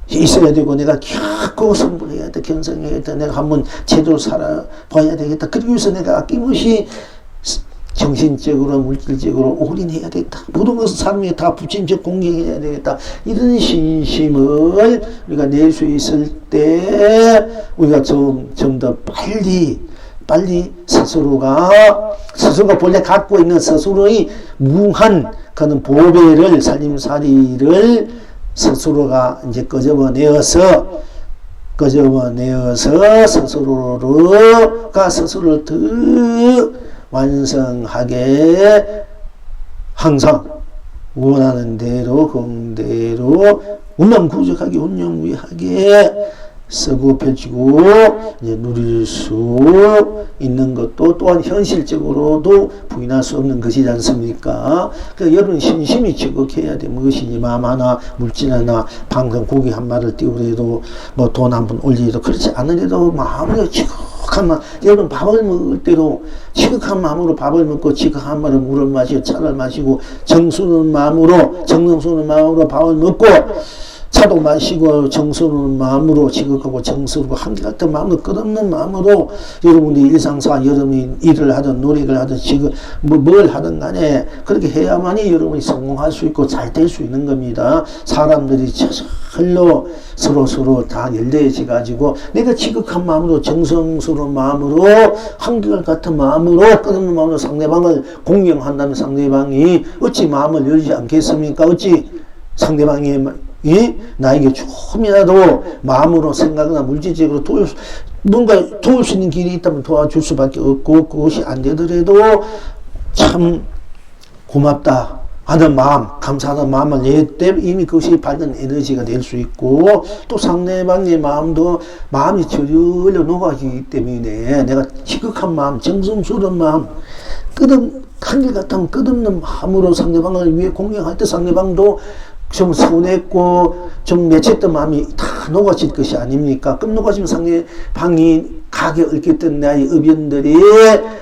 있어야 되고, 내가 결코 성불해야 돼, 견성해야겠다, 내가 한번 제대로 살아봐야 되겠다, 그러기 위해서 내가 아낌없이 정신적으로 물질적으로 올인해야 되겠다, 모든 것을 삶에 다 부침적 공경해야 되겠다, 이런 신심을 우리가 낼 수 있을 때 우리가 좀 더 빨리 스스로가 본래 갖고 있는 스스로의 무한 그런 보배를, 살림살이를 스스로가 이제 끄집어내어서 스스로를 더 완성하게 항상 원하는 대로 공대로 운명구적하게 운영무하게 쓰고 펼치고 이제 누릴 수 있는 것도 또한 현실적으로도 부인할 수 없는 것이지 않습니까? 그러니까 여러분 심심히 지극해야 돼. 무엇이니 마음 하나 물질 하나 방금 고기 한 마리를 띄우래도 뭐 돈 한 번 올리도 그렇지 않으래도 마음으로 지극한 마음. 여러분 밥을 먹을 때도 지극한 마음으로 밥을 먹고 지극한 마음으로 물을 마시고 차를 마시고 정수는 마음으로 정성스러운 마음으로 밥을 먹고 차도 마시고 정스러운 마음으로 지극하고 정스럽고 한결같은 마음으로 끝없는 마음으로 여러분이 일상생활 여러분이 일을 하든 노력을 하든 지금 뭘 하든 간에 그렇게 해야만이 여러분이 성공할 수 있고 잘 될 수 있는 겁니다. 사람들이 저절로 서로 다 열려져 가지고 내가 지극한 마음으로 정성스러운 마음으로 한결같은 마음으로 끝없는 마음으로 상대방을 공경한다면 상대방이 어찌 마음을 열지 않겠습니까? 어찌 상대방이 나에게 조금이라도 마음으로 생각이나 물질적으로 뭔가 도울 수 있는 길이 있다면 도와줄 수밖에 없고 그것이 안 되더라도 참 고맙다 하는 마음, 감사하는 마음을 내 때문에 이미 그것이 밝은 에너지가 될 수 있고 또 상대방의 마음도 마음이 저절로 녹아지기 때문에 내가 지극한 마음, 정성스러운 마음, 한결같은 끝없는 마음으로 상대방을 위해 공경할 때 상대방도 좀 서운했고 좀 맺혔던 마음이 다 녹아질 것이 아닙니까? 끝 녹아지면 상대방이 가게 얽혔던 나의 의견들이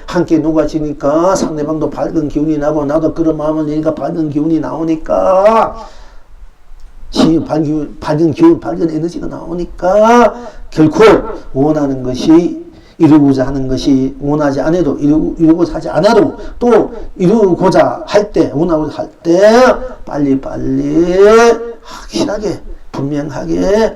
함께 녹아지니까 상대방도 밝은 기운이 나고 나도 그런 마음을 내니까 밝은 기운이 나오니까 밝은 기운, 밝은 에너지가 나오니까 결코 원하는 것이 이루고자 하는 것이 원하지 않아도 이루고자 하지 않아도 또 이루고자 할 때 원하고자 할 때 빨리 확실하게 분명하게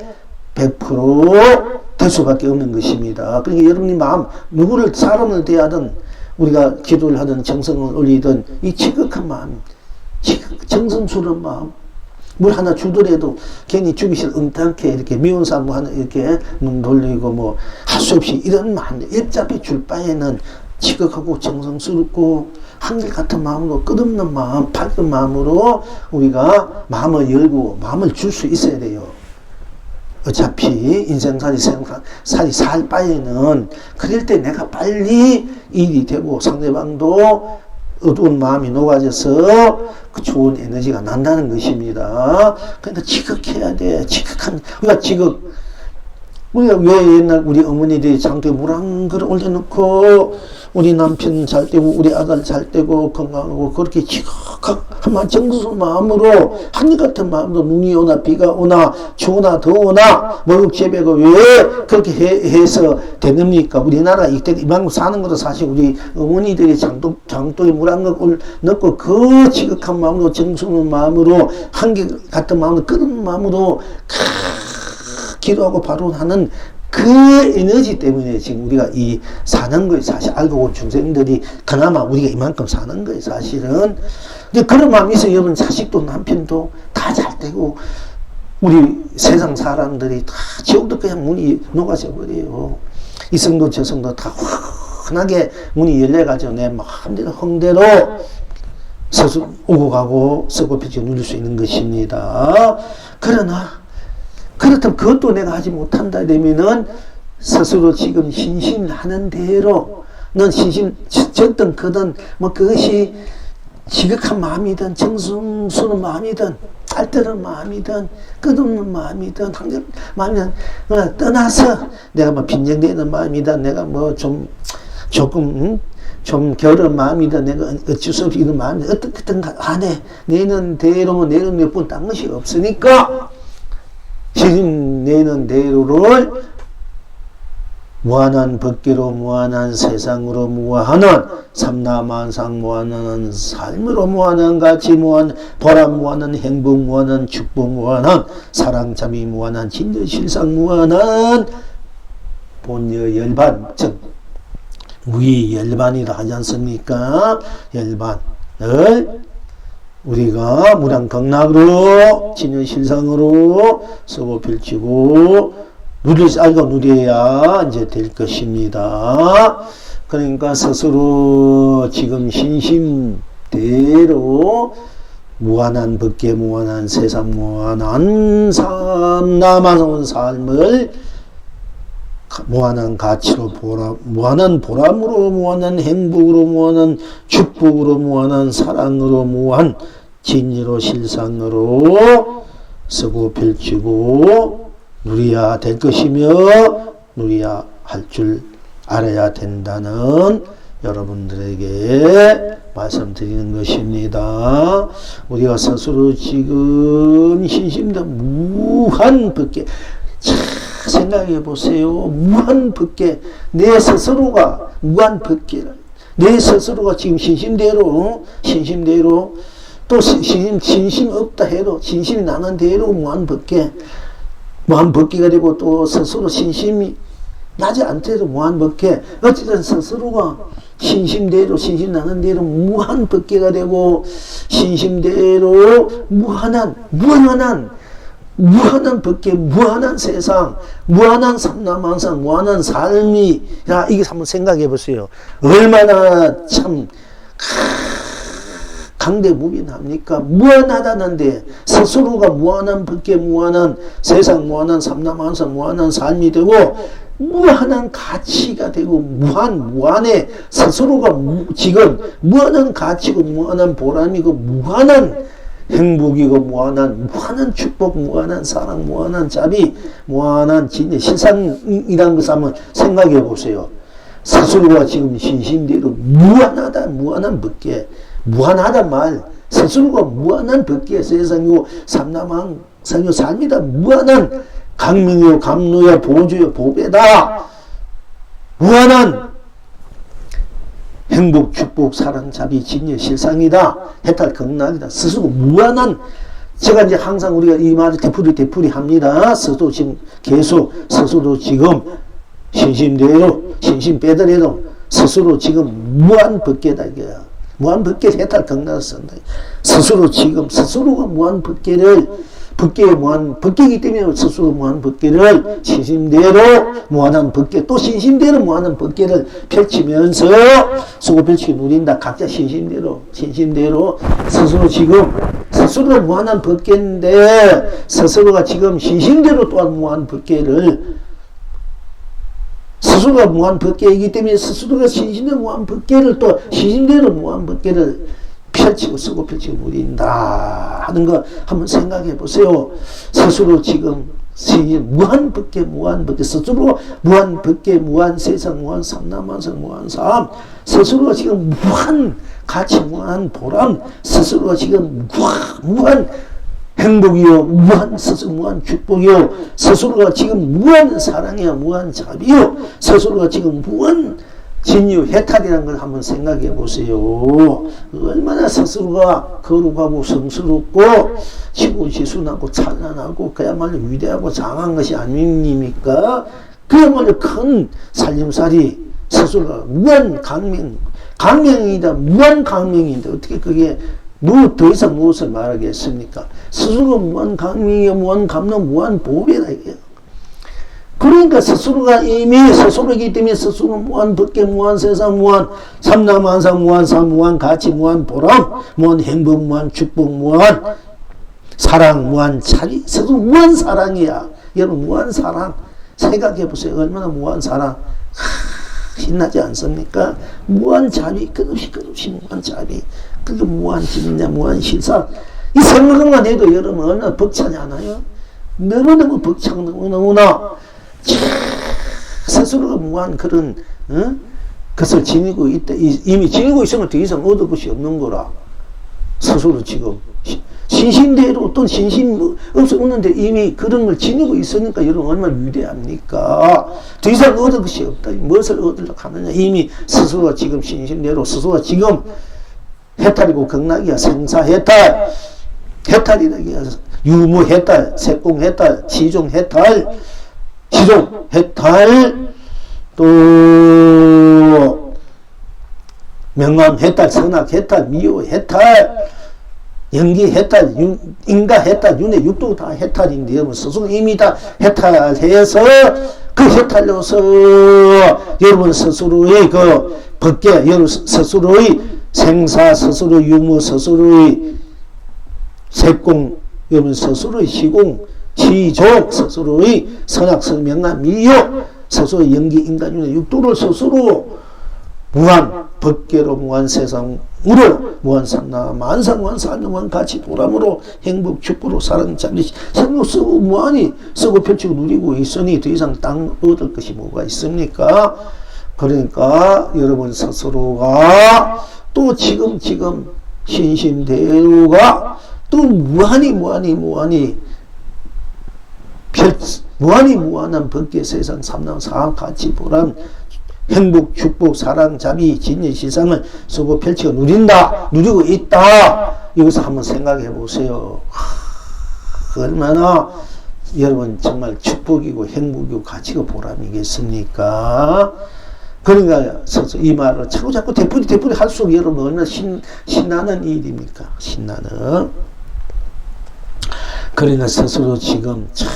100%될 수밖에 없는 것입니다. 그러니까 여러분이 마음 누구를 사람을 대하든 우리가 기도를 하든 정성을 올리든 이 지극한 마음 정성스러운 마음 물 하나 주더라도 괜히 주기 싫어 응당케 이렇게 미운 사람 하나 이렇게 눈 돌리고 뭐 할 수 없이 이런 마음 일잡이 줄 바에는 지극하고 정성스럽고 한결같은 마음으로 끝없는 마음 밝은 마음으로 우리가 마음을 열고 마음을 줄 수 있어야 돼요. 어차피 인생살이 살 바에는 그럴 때 내가 빨리 일이 되고 상대방도 어두운 마음이 녹아져서 그 좋은 에너지가 난다는 것입니다. 그러니까 지극해야 돼. 우리가 왜 옛날 우리 어머니들이 장독에 물 한 그릇 올려놓고 우리 남편 잘 되고 우리 아들 잘 되고 건강하고 그렇게 지극한 정성스러운 마음으로 한결같은 마음으로 눈이 오나 비가 오나 추우나 더우나 먹을재배가 왜 그렇게 해서 되됩니까? 우리나라 이만큼 사는 것도 사실 우리 어머니들이 장독에 물 한 그릇 넣고 그 지극한 마음으로 정성스러운 마음으로 한결같은 마음으로 끓는 마음으로 기도하고 바로하는 그 에너지 때문에 지금 우리가 이 사는 거예요. 사실 알고 온 중생들이 그나마 우리가 이만큼 사는 거예요. 사실은. 근데 그런 마음이 있어요. 여러분 자식도 남편도 다 잘 되고 우리 세상 사람들이 다 지옥도 그냥 문이 녹아져 버려요. 이성도 저성도 다 환하게 문이 열려가지고 내 마음대로 흥대로 오고 가고 쓰고 펴지고 누릴 수 있는 것입니다. 그러나 그렇다면 그것도 내가 하지 못한다 되면은 스스로 지금 신심하는 대로 넌 신심 졌든 거든 뭐 그것이 지극한 마음이든 정성스러운 마음이든 알뜰한 마음이든 끝없는 마음이든 한결 마음이든 떠나서 내가 뭐 빈정되는 마음이든 내가 뭐 조금 좀 겨울은 마음이든 내가 어쩔 수 없이 이런 마음이 어떻게든 안해 내는 대로 내는 몇 번 딴 것이 없으니까 지금 내는 대로를 무한한 법계로 무한한 세상으로 무한한 삼라만상 무한한 삶으로 무한한 가치 무한한 보람 무한한 행복 무한한 축복 무한한 사랑자비 무한한 진여실상 무한한 본여 열반 즉 무의 열반이라 하지 않습니까? 열반을 우리가 무량극락으로 진여실상으로 쓰고 펼치고 알고 누려야 이제 될 것입니다. 그러니까 스스로 지금 신심 대로 무한한 법계, 무한한 세상, 무한한 삶, 남아온 삶을 무한한 가치로 무한한 보람으로, 무한한 행복으로, 무한한 축복으로, 무한한 사랑으로, 무한 진리로, 실상으로 쓰고 펼치고 누려야 될 것이며 누려야 할 줄 알아야 된다는 여러분들에게 말씀드리는 것입니다. 우리가 스스로 지금 신심도 무한 법계, 자, 생각해 보세요. 무한 법계, 내 스스로가 무한 법계를, 내 스스로가 지금 신심대로 또 신심 없다 해도 신심이 나는 대로 무한 법계가 되고, 또 스스로 신심이 나지 않더라도 무한 법계, 어쨌든 스스로가 신심대로 나는 대로 무한 법계가 되고, 신심대로 무한한 법계, 무한한 세상, 무한한 삼라만상, 무한한 삶이, 야, 이게 한번 생각해 보세요. 얼마나 참 강대무빈합니까? 무한하다는데 스스로가 무한한 법계, 무한한 세상, 무한한 삼라만상, 무한한 삶이 되고, 무한한 가치가 되고, 무한의 스스로가 지금 무한한 가치고, 무한한 보람이고, 무한한 행복이고, 무한한 축복, 무한한 사랑, 무한한 자비, 무한한 진리, 실상이라는 것을 한번 생각해 보세요. 스스로가 지금 신심대로 무한한 법계, 무한하단 말, 스스로가 무한한 법계 세상이고, 삼라만상이고, 삶이다. 무한한 강명이요, 감로요, 보조요, 보배다. 무한한 행복, 축복, 사랑, 자비, 진리, 실상이다. 해탈, 극락이다. 스스로 무한한, 제가 이제 항상 우리가 이 말을 되풀이 합니다. 스스로 지금 계속, 스스로 지금 신심대로, 신심 빼더라도 스스로 지금 무한 법계다. 이거야. 무한 법계 해탈, 극락을 쓴다. 스스로가 무한 법계를, 법계이기 때문에 스스로 무한 법계를 신심대로 무한한 법계, 또 신심대로 무한한 법계를 펼치면서 수고 펼치기 누린다. 각자 신심대로 스스로가 무한한 법계인데, 스스로가 지금 신심대로 또한 무한 법계를, 스스로가 무한 법계이기 때문에 스스로가 신심대로 무한 법계를, 또 신심대로 무한 법계를 펼치고 쓰고 펼치고 누린다 하는 거 한번 생각해 보세요. 스스로 지금 무한 법계, 스스로 무한 법계, 무한 세상, 무한 삼라만상, 무한 삶, 스스로가 지금 무한 가치, 무한 보람, 스스로가 지금 무한 행복이요, 무한 축복이요, 스스로가 지금 무한 사랑이요, 무한 자비요, 스스로가 지금 무한 진유, 해탈이라는 걸 한번 생각해 보세요. 얼마나 스스로가 거룩하고 성스럽고 지고지순하고 찬란하고 그야말로 위대하고 장한 것이 아닙니까? 그야말로 큰 살림살이, 스스로가 무한 강명이다. 무한 강명인데 어떻게 그게 더 이상 무엇을 말하겠습니까? 스스로가 무한 강명이요, 무한 감론, 무한 보배다 이게요. 그러니까 스스로가 이미 스스로이기 때문에 스스로 무한 법계, 무한 세상, 무한 삼라만상, 무한 삶, 무한 가치, 무한 보람, 무한 행복, 무한 축복, 무한 사랑, 무한 자비, 스스로 무한 사랑이야. 여러분 무한 사랑 생각해 보세요. 얼마나 무한 사랑, 신나지 않습니까? 무한 자비, 끝없이 무한 자비, 그게 무한 진리, 무한 실상. 이 생각만 해도 여러분 얼마나 벅차지 않아요? 너무너무 벅차고 너무나 스스로가 무한 그런 것을 지니고 있다. 이미 지니고 있으면 더 이상 얻을 것이 없는 거라. 스스로 지금 신심대로 어떤 신심 없는데 이미 그런 걸 지니고 있으니까 여러분 얼마나 위대합니까? 더 이상 얻을 것이 없다. 무엇을 얻으려고 하느냐? 이미 스스로가 지금 신심대로, 스스로가 지금 해탈이고 극락이야. 생사해탈, 해탈이다. 유무해탈, 색공해탈, 지종해탈, 지종해탈, 또 명암해탈, 선악해탈, 미호해탈, 연기해탈, 인가해탈, 윤회 육도 다 해탈인데 여러분 스스로 이미 다 해탈해서 그 해탈로서 여러분 스스로의 그 법계, 여러분 스스로의 생사 스스로 유무 스스로의 색공 여러분 스스로의 시공 시족 스스로의 선악선명한 미욕 스스로의 연기 인간의 육도를 스스로 무한 법계로 무한 세상으로 무한 산나 만상완산 무한 가치 보람으로 행복 축복으로 사랑 자비 생각 쓰고 무한히 쓰고 펼치고 누리고 있으니 더 이상 땅 얻을 것이 뭐가 있습니까? 그러니까 여러분 스스로가 또 지금 신심대로가 또 무한히 무한한 법계 세상 삼남 사학 가치 보람 행복, 축복, 사랑, 자비, 진리, 시상을 쓰고 펼치고 누리고 있다. 여기서 한번 생각해 보세요. 얼마나 여러분 정말 축복이고 행복이고 가치고 보람이겠습니까? 그러니까 이 말을 자꾸 되풀이 할수록 여러분 얼마나 신나는 일입니까? 신나는. 그러니까 스스로 지금 참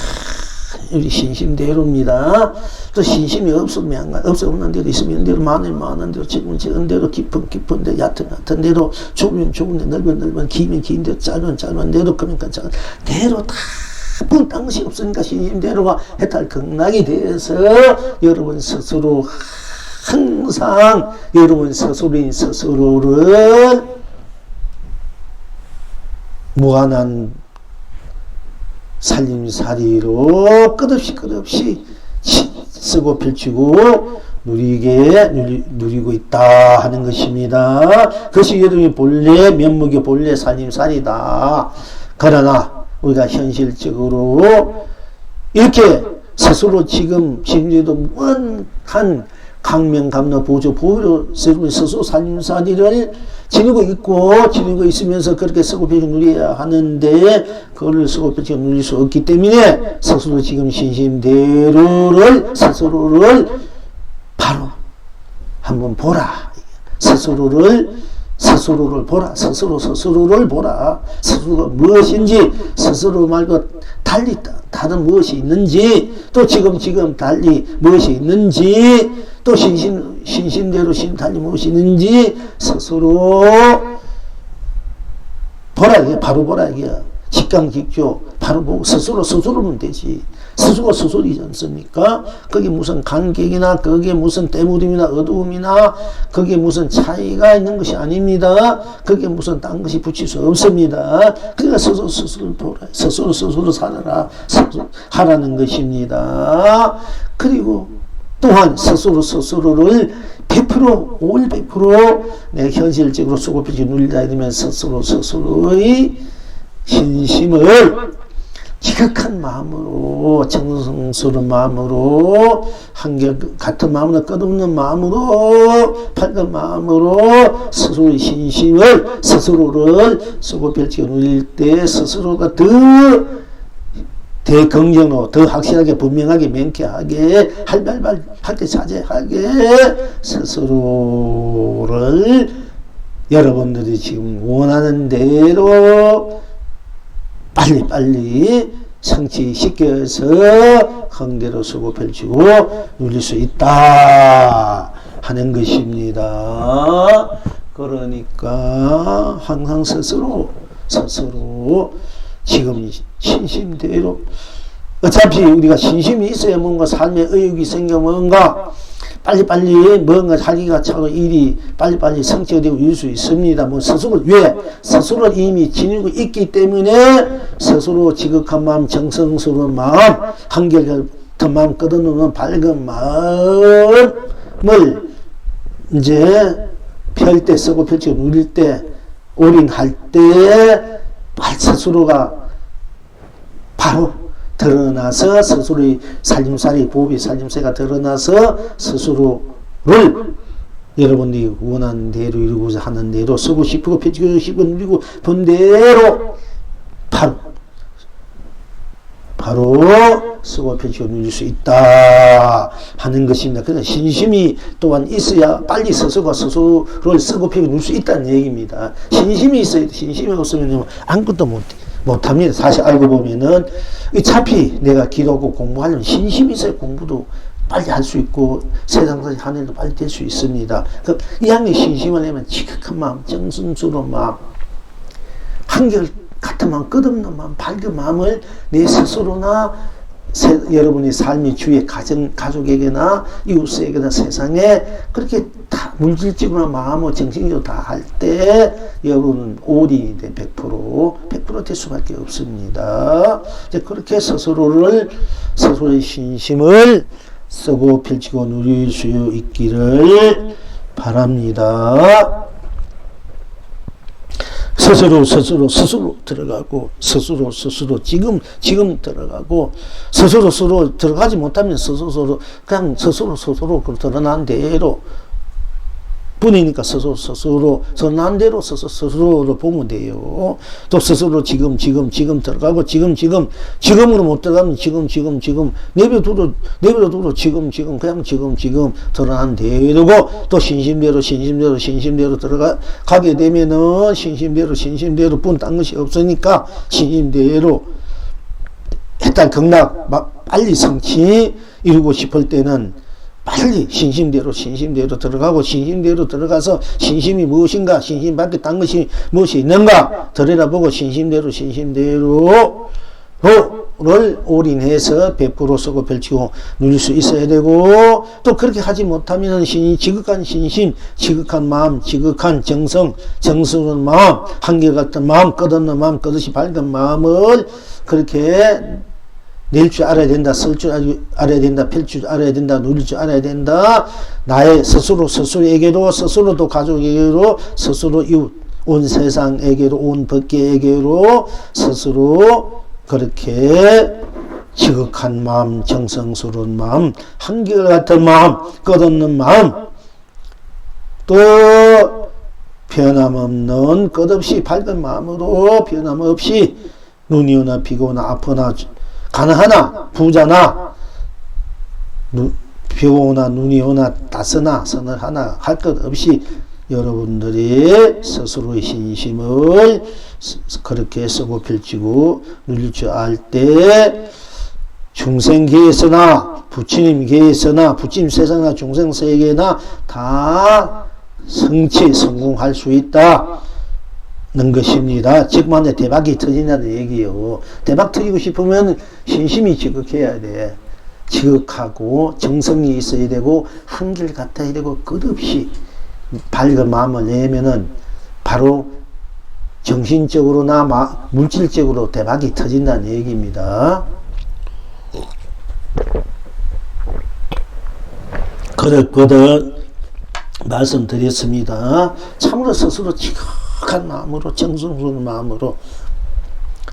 우리 신심대로입니다. 또 신심이 없는 대로 있으면 대로 많은 대로 적은 대로 깊은 대로 얕은 대로 좁은 데 넓은 길면 긴 대로 짧은 대로 그러니까 작은 대로 다 딴 것이 없으니까 신심대로가 해탈 극락이 돼서 여러분 스스로 항상 여러분 스스로를 무한한 살림살이로 끝없이 쓰고 펼치고 누리고 있다 하는 것입니다. 그것이 여러분의 본래 면목이 본래 살림살이다. 그러나 우리가 현실적으로 이렇게 스스로 지금 심지어도 무한한 강명감로 보호로 스스로 살림살이를 지니고 있으면서 그렇게 쓰고 펼치고 누려야 하는데 그걸 쓰고 펼치고 누릴 수 없기 때문에 스스로 지금 스스로를 바로 한번 보라. 스스로를 보라. 스스로를 보라. 스스로가 무엇인지 스스로 말고 달리 다른 무엇이 있는지 또 지금 달리 무엇이 있는지 또 신심대로 달리 무엇이 있는지 스스로 보라. 이게 바로 보라. 이게 직강직조 바로 보고 스스로면 되지. 스스로가 스스로이지 않습니까? 그게 무슨 간격이나 그게 무슨 때무림이나 어두움이나 그게 무슨 차이가 있는 것이 아닙니다. 그게 무슨 딴 것이 붙일 수 없습니다. 그러니까 스스로 보라. 스스로 살아라. 하라는 것입니다. 그리고 또한 스스로를 100% 100% 내가 현실적으로 쓰고 펼치고 누리다 이러면 스스로의 신심을 지극한 마음으로 정성스러운 마음으로 같은 마음으로 끝없는 마음으로 밝은 마음으로 스스로의 신심을 스스로를 쓰고 펼치고 누릴 때 스스로가 더 대긍정으로 더 확실하게 분명하게 명쾌하게 할발발하게 자제하게 스스로를 여러분들이 지금 원하는 대로 빨리 성취시켜서 흥대로 쓰고 펼치고 누릴 수 있다 하는 것입니다. 그러니까 항상 스스로 지금 신심대로 어차피 우리가 신심이 있어야 뭔가 삶의 의욕이 생겨 뭔가 빨리 뭔가 자기가 차고 일이 빨리 성취가 되고 이룰 수 있습니다. 뭐 스스로 이미 지니고 있기 때문에 스스로 지극한 마음 정성스러운 마음 한결같은 마음 끝없는 밝은 마음을 이제 펼 때 쓰고 펼치고 누릴 때 올인할 때 스스로가 바로 드러나서 스스로의 살림살이 보비 살림새가 드러나서 스스로를 여러분들이 원하는 대로 이루고자 하는 대로 쓰고 싶고 펼치고 싶고 누리고 본 대로 바로 쓰고 펼치고 누릴 수 있다 하는 것입니다. 그래서 신심이 또한 있어야 빨리 스스로가 스스로를 쓰고 펼치고 누릴 수 있다는 얘기입니다. 신심이 있어야 돼. 신심이 없으면 아무것도 못합니다. 사실 알고 보면은 어차피 내가 기도하고 공부하려면 신심이 있어야 공부도 빨리 할 수 있고 세상까지 하는 일도 빨리 될 수 있습니다. 그 이왕에 신심을 내면 지극한 마음, 정성스러운 마음, 한결 같은 마음, 끝없는 마음, 밝은 마음을 내 스스로나 여러분의 삶의 주위의 가족에게나 이웃에게나 세상에 그렇게 다 물질적으로 마음으로 정신적으로 다 할 때 여러분은 올인이 돼 100% 될 수밖에 없습니다. 이제 그렇게 스스로의 신심을 쓰고 펼치고 누릴 수 있기를 바랍니다. 스스로 들어가고 스스로 지금 들어가고 스스로 들어가지 못하면 스스로 그냥 스스로 드러난 대로 뿐이니까 스스로 드러난 대로 스스로를 보면 돼요. 또 스스로 지금 들어가고 지금으로 못 들어가면 지금 내버려두고 지금 그냥 지금 드러난 대로고 또 신심대로 들어가게 되면은 신심대로 뿐 딴 것이 없으니까 신심대로 해탈 극락 빨리 성취 이루고 싶을 때는 빨리 신심대로 들어가고 신심대로 들어가서 신심이 무엇인가 신심 밖에 딴 것이 무엇이 있는가 들여다보고 신심대로를 올인해서 100% 쓰고 펼치고 누릴 수 있어야 되고 또 그렇게 하지 못하면 지극한 신심, 지극한 마음, 지극한 정성스러운 마음, 한결같은 마음, 끝없는 마음, 끝없이 밝은 마음을 그렇게 낼 줄 알아야 된다, 쓸 줄 알아야 된다, 펼 줄 알아야 된다, 누릴 줄 알아야 된다. 나의 스스로에게로, 스스로도 가족에게로, 스스로 이웃, 온 세상에게로, 온 법계에게로 스스로 그렇게 지극한 마음, 정성스러운 마음, 한결같은 마음, 끝없는 마음, 또 변함없는 끝없이 밝은 마음으로 변함없이 눈이 오나 비가 오나 아프나 가난하나 부자나 비가 오나 눈이 오나 따스나 서늘하나 할 것 없이 여러분들이 스스로의 신심을 그렇게 쓰고 펼치고 누릴 줄 알 때 중생계에서나 부처님계에서나 부처님 세상이나 중생세계나 다 성공할 수 있다. 는 것입니다. 즉만에 대박이 터진다는 얘기예요. 대박 터지고 싶으면 신심이 지극해야 돼. 지극하고 정성이 있어야 되고 한결 같아야 되고 끝없이 밝은 마음을 내면은 바로 정신적으로나 물질적으로 대박이 터진다는 얘기입니다. 그렇거든 말씀드렸습니다. 참으로 스스로 지극한 마음으로 정성스러운 마음으로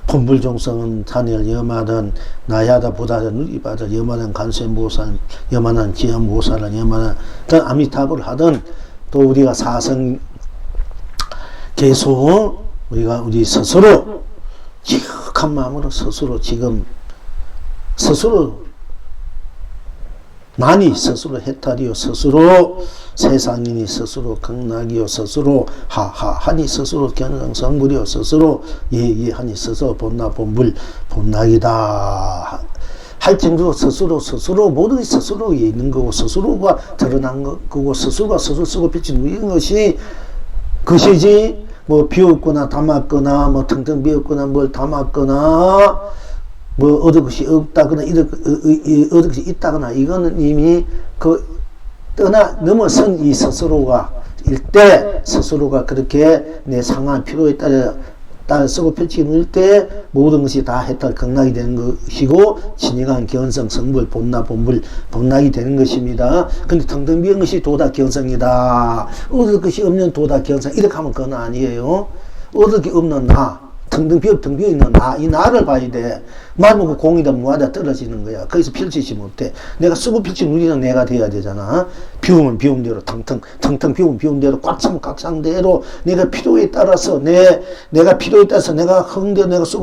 본불종성은 단일 여마든 나야다 보다든 누리바든 여마든 간세모살 여마는 지연모살은 여마는 아미타불 하든 또 우리가 사성 계속 우리 스스로 지극한 마음으로 스스로 난이 스스로 해탈이요 스스로 세상인이 스스로 극락이요 스스로 하하하니 스스로 견성성불이요 스스로 예예하니 스스로 본나본불 본락이다 할 정도로 스스로 모든 것이 스스로에 있는 거고 스스로가 드러난 거고 스스로가 스스로 쓰고 비친 이런 것이지 뭐 비웠거나 담았거나 뭐 텅텅 비웠거나 뭘 담았거나 뭐 얻을 것이 없다거나 얻을 것이 있다거나 이거는 이미 넘어선 이 스스로가 일때 스스로가 그렇게 내 상황 필요에 따라 쓰고 펼치는 때 모든 것이 다 해탈 극락이 되는 것이고 진정한 견성 성불 본불 본락이 되는 것입니다. 근데 텅텅 비운 것이 도다 견성이다. 얻을 것이 없는 도다 견성 이렇게 하면 그건 아니에요. 얻을 게 없는 나 텅텅 비어 있는 이 나를 봐야 돼. 만무고 공이다 무하다 떨어지는 거야. 거기서 펼치지 못해. 내가 쓰고 펼치는 우리는 내가 돼야 되잖아. 비우면 비운 대로 텅텅 비운 대로 꽉 차면 꽉 찬 대로 내가 필요에 따라서 내가 필요에 따라서 내가 흥대 내가 쓸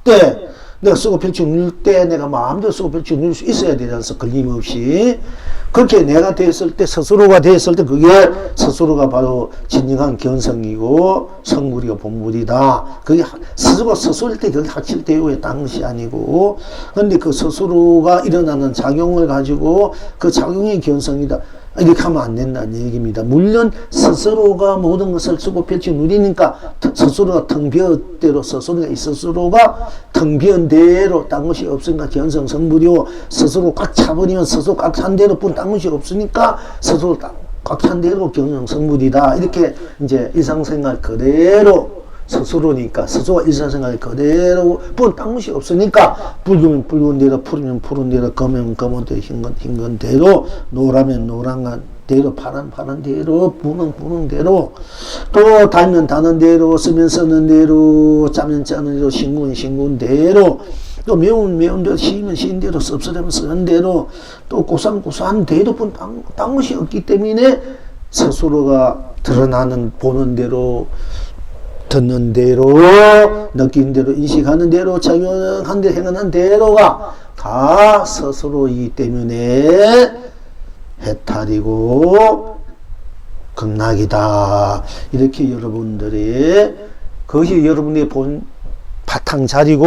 때 내가 쓰고 펼쳐 누릴 때 내가 마음대로 쓰고 펼쳐 누릴 수 있어야 되지 않습니까? 걸림없이. 그렇게 내가 됐을 때, 스스로가 됐을 때 그게 스스로가 바로 진정한 견성이고 성불이고 본불이다. 그게 스스로가 스스로일 때 그게 확실되어야 딴 것이 아니고, 근데 그 스스로가 일어나는 작용을 가지고 그 작용이 견성이다. 이렇게 하면 안 된다는 얘기입니다. 물론 스스로가 모든 것을 쓰고 펼쳐 누리니까 스스로가 텅 비었 대로 스스로가 텅 비은 대로 딴 것이 없으니까 견성 성불이고, 스스로 꽉 차버리면 스스로 꽉 찬 대로 뿐 딴 것이 없으니까 스스로 꽉 찬 대로 견성 성불이다. 이렇게 이제 일상생활 그대로 스스로니까 스스로가 일상생활 그대로 뿐 딴 것이 없으니까 붉으면 붉은 대로 푸르면 푸른 대로 검으면 검은 대로 흰 대로 노라면 노란 대로 파란 대로 부는 대로 또 달면 다는 대로 쓰면 쓰는 대로 짜면 짜는 대로 신군 대로 또 매운 대로 시면 시인 대로 씁쓸하면 쓰는 대로 또 고소한 대로 뿐 딴 것이 없기 때문에 스스로가 드러나는 보는 대로 듣는 대로, 느끼는 대로, 인식하는 대로, 작용한 대로, 행하는 대로가 다 스스로이기 때문에 해탈이고 극락이다. 이렇게 여러분들이, 그것이 여러분의 본 바탕 자리고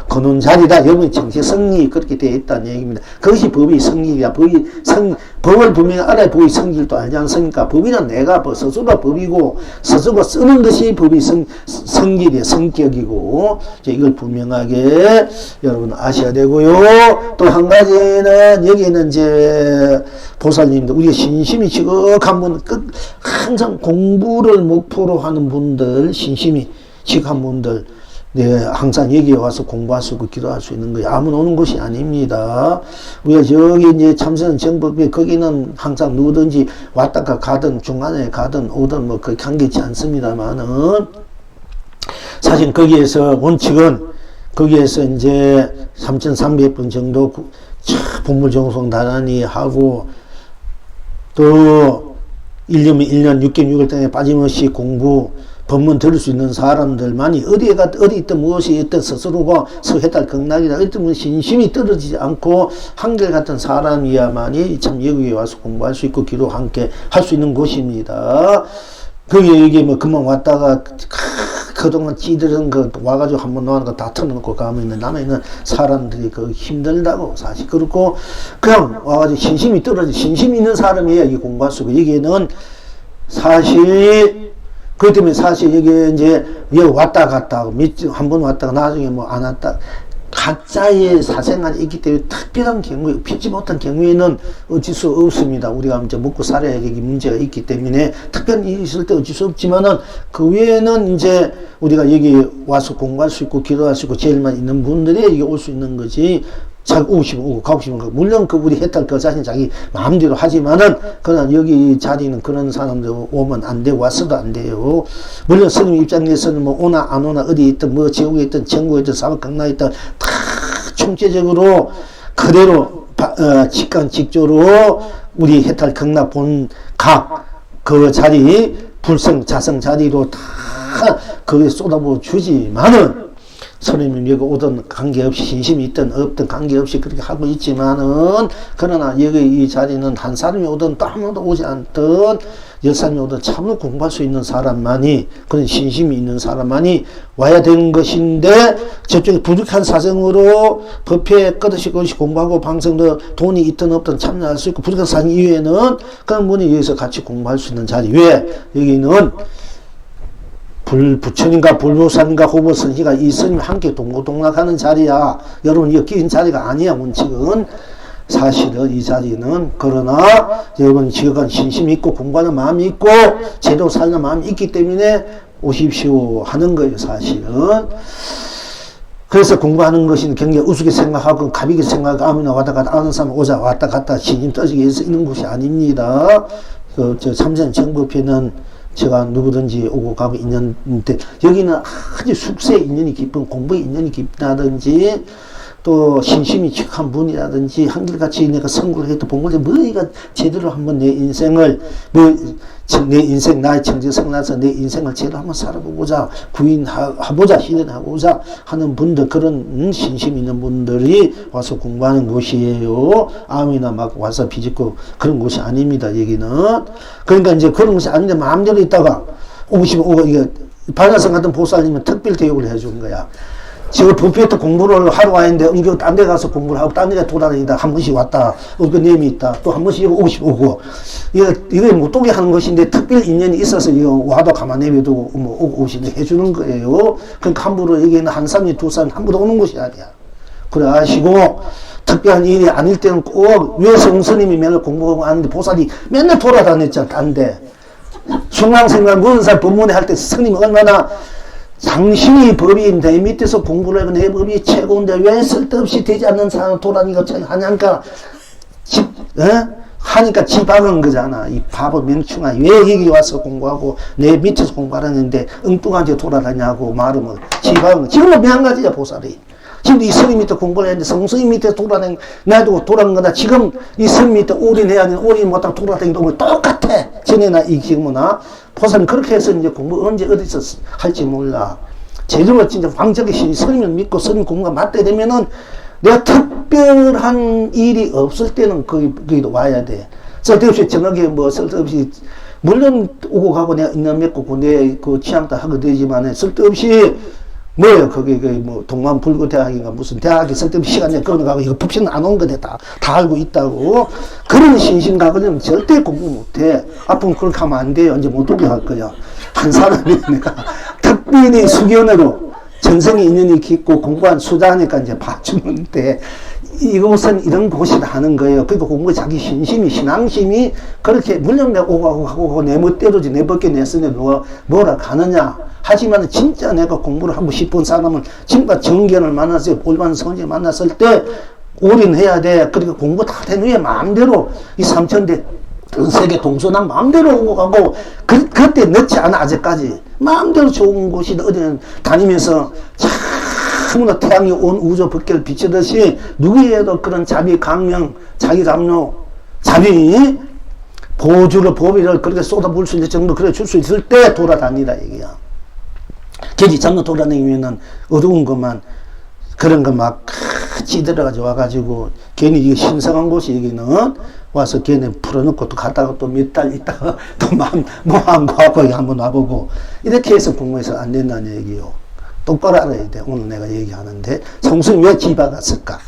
근원 자리다. 여러분의 정치 성립이 그렇게 되어 있다는 얘기입니다. 그것이 법의 성립이야. 법을 분명히 알아야 법의 성질도 알지 않습니까? 법이란 내가 스스로가 법이고 스스로가 쓰는 것이 법의 성질이야. 성격이고, 이걸 분명하게 여러분 아셔야 되고요. 또 한 가지는 여기에는 이제 보살님들, 우리가 신심이 지극한 분, 항상 공부를 목표로 하는 분들, 신심이 지극한 분들, 네, 항상 여기에 와서 공부할 수 있고 기도할 수 있는 거예요. 아무나 오는 곳이 아닙니다. 우리가 저기 이제 참선 정법에 거기는 항상 누구든지 왔다가 가든 중간에 가든 오든 뭐 그렇게 한계치 않습니다만은, 사실 거기에서 원칙은 거기에서 이제 3,300번 정도 본물정성 나란히 하고, 또 1년이면 1년 6개월 동안에 빠짐없이 공부 법문 들을 수 있는 사람들만이 어디 있든 무엇이 있든 스스로가 해탈 극락이다. 어떤 신심이 떨어지지 않고 한결같은 사람이야만이 참 여기에 와서 공부할 수 있고 기도 함께 할 수 있는 곳입니다. 그게 이게 뭐 그만 왔다가 그동안 찌들은 거 와가지고 한번 놓는 거 다 털어놓고 가면 남아있는 사람들이 그 힘들다고 사실 그렇고, 그냥 와가지고 신심이 신심 있는 사람이야 이 공부할 수 있고, 여기에는 사실 그렇기 때문에 사실 여기 이제 여기 왔다 갔다 하고 한 번 왔다가 나중에 뭐 안 왔다, 각자의 사생활이 있기 때문에 특별한 경우에 피지 못한 경우에는 어쩔 수 없습니다. 우리가 이제 먹고 살아야 되기 문제가 있기 때문에 특별한 일이 있을 때 어쩔 수 없지만은, 그 외에는 이제 우리가 여기 와서 공부할 수 있고 기도할 수 있고 제일만 있는 분들이 여기 올 수 있는 거지. 자기 오고 싶으면 오고 가고 싶으면 가고, 물론 그 우리 해탈 그 자신 자기 마음대로 하지만은, 그러나 여기 자리는 그런 사람들 오면 안 되고 왔어도 안 돼요. 물론 스님 입장에서는 뭐 오나 안 오나 어디 있든 뭐 지옥에 있든 천국에 있든 사법 극락에 있든 다 총체적으로 그대로 직관직조로 우리 해탈 극락 본 각 그 자리 불성 자성 자리로 다 거기에 쏟아부어 주지만은, 스님은 여기 오든 관계없이 신심이 있든 없든 관계없이 그렇게 하고 있지만은, 그러나 여기 이 자리는 한 사람이 오든 또 아무도 오지 않든 10사람이 오든 참으로 공부할 수 있는 사람만이, 그런 신심이 있는 사람만이 와야 되는 것인데, 저쪽에 부득한 사정으로 법회 끄듯이 공부하고 방송도 돈이 있든 없든 참여할 수 있고 부득한 사정 이외에는 그런 분이 여기서 같이 공부할 수 있는 자리. 왜? 여기는 부처님과 불보살님과 호보선지가 이 스님이 함께 동고동락하는 자리야. 여러분 이거 끼인 자리가 아니야. 원칙은 사실은 이 자리는, 그러나 여러분 지극한 신심이 있고 공부하는 마음이 있고 제대로 사는 마음이 있기 때문에 오십시오 하는 거예요. 사실은. 그래서 공부하는 것이 굉장히 우습게 생각하고 가비게 생각하고 아무나 왔다 갔다 하는 사람 오자 왔다 갔다 신심 떠지게 해서 있는 곳이 아닙니다. 저 참선 정법회는 제가 누구든지 오고 가고 있는데, 여기는 아주 숙세의 인연이 깊은 공부의 인연이 깊다든지 또 신심이 척한 분이라든지 한결같이 내가 선구를 해도 본걸 뭐가 제대로 한번 내 인생을 내 인생 나의 청지성 나서 내 인생을 제대로 한번 살아보고자 구인하보자 실현하고자 하는 분들 그런 신심 있는 분들이 와서 공부하는 곳이에요. 아무나 막 와서 비집고 그런 곳이 아닙니다. 여기는 그러니까 이제 그런 것이 아닌데 마음대로 있다가 오고 이게 반야성 같은 보살님은 특별 대우를 해주는 거야. 지금 부피에서 공부를 하러 와있는데 은교 딴 데 가서 공부를 하고 딴 데 돌아다니다 한 번씩 왔다 그 내음이 있다 또 한 번씩 오고 이게 못 오게 하는 것인데 특별 인연이 있어서 이거 와도 가만히 내비두고 뭐 오고 오시네 해주는 거예요. 그러니까 함부로 여기는 한 사람이 두 사람이 함부로 오는 곳이 아니야. 그래 아시고 특별한 일이 아닐 때는 꼭 왜 성스님이 맨날 공부하고 하는데 보살이 맨날 돌아다녔잖아. 딴데 중앙생활 문살 법문회 할 때 스님이 얼마나 당신이 법이 내 밑에서 공부를 하고 내 법이 최고인데 왜 쓸데없이 되지 않는 사람을 돌아다니고 하냐니까 하니까 지박은 거잖아. 이 바보 명충아 왜 여기 와서 공부하고 내 밑에서 공부하라는데 엉뚱한 데 돌아다니냐고 말하면 지박은 지금은 매한가지야 보살이. 지금 이 스님 밑에 공부를 했는데 성스님 밑에 놔두고 돌아간 거다. 지금 이 스님 밑에 올인해야 하는 올인 못하고 돌아다니는 거 똑같아. 전에나 이 지금이나 보살님 그렇게 해서 이제 공부 언제 어디서 할지 몰라. 제대로 진짜 왕적이신 스님을 믿고 스님 공부가 맞게 되면은 내가 특별한 일이 없을 때는 거기도 와야 돼. 쓸데없이 저녁에 뭐 쓸데없이 물론 오고 가고 내가 인연 맺고 내 그 취향도 하게 되지만 쓸데없이 뭐예요? 거기 뭐 동만 불구 대학인가 무슨 대학이 쓸데없이 시간에 끊어가고 이거 법신 안 온 거네 다 알고 있다고. 그런 신심가고는 절대 공부 못해. 앞으로 그렇게 하면 안 돼요. 이제 못 오게 할 거야. 한 사람이 내가 특별히 수견으로 전생에 인연이 깊고 공부한 수자니까 이제 봐주는데 이곳은 이런 곳이다 하는 거예요. 그러니까 공부 자기 신앙심이 그렇게 물론 내가 오고 하고 내 멋대로지 내 벗게 냈으니 뭐라 가느냐. 하지만 진짜 내가 공부를 하고 싶은 사람은 진짜 정견을 만났어요. 올바른 성질 만났을 때 올인해야 돼. 그러니까 공부 다 된 후에 마음대로 이 삼천대 세계 동서남 마음대로 오고 가고 그때 늦지 않아. 아직까지 마음대로 좋은 곳이다. 어디는 다니면서 참나 태양이 온 우주 밖을 비치듯이 누구에도 그런 자비 강명 자기 담요 자비 보주를 법위를 그렇게 쏟아부을 수 있을 정도 그래 줄 수 있을 때 돌아다니다 얘기야. 계지 장로 돌아다니면은 어두운 것만 그런 거 막 찌들어가지고 와가지고 괜히 이게 신성한 곳이 여기는 와서 걔네 풀어놓고 또 갔다가 또 몇 달 있다가 또 마음 갖고 한번 와보고 이렇게 해서 공부해서 안 된다는 얘기요. 똑바로 알아야 돼. 오늘 내가 얘기하는데 성수는 왜 지바 갔을까?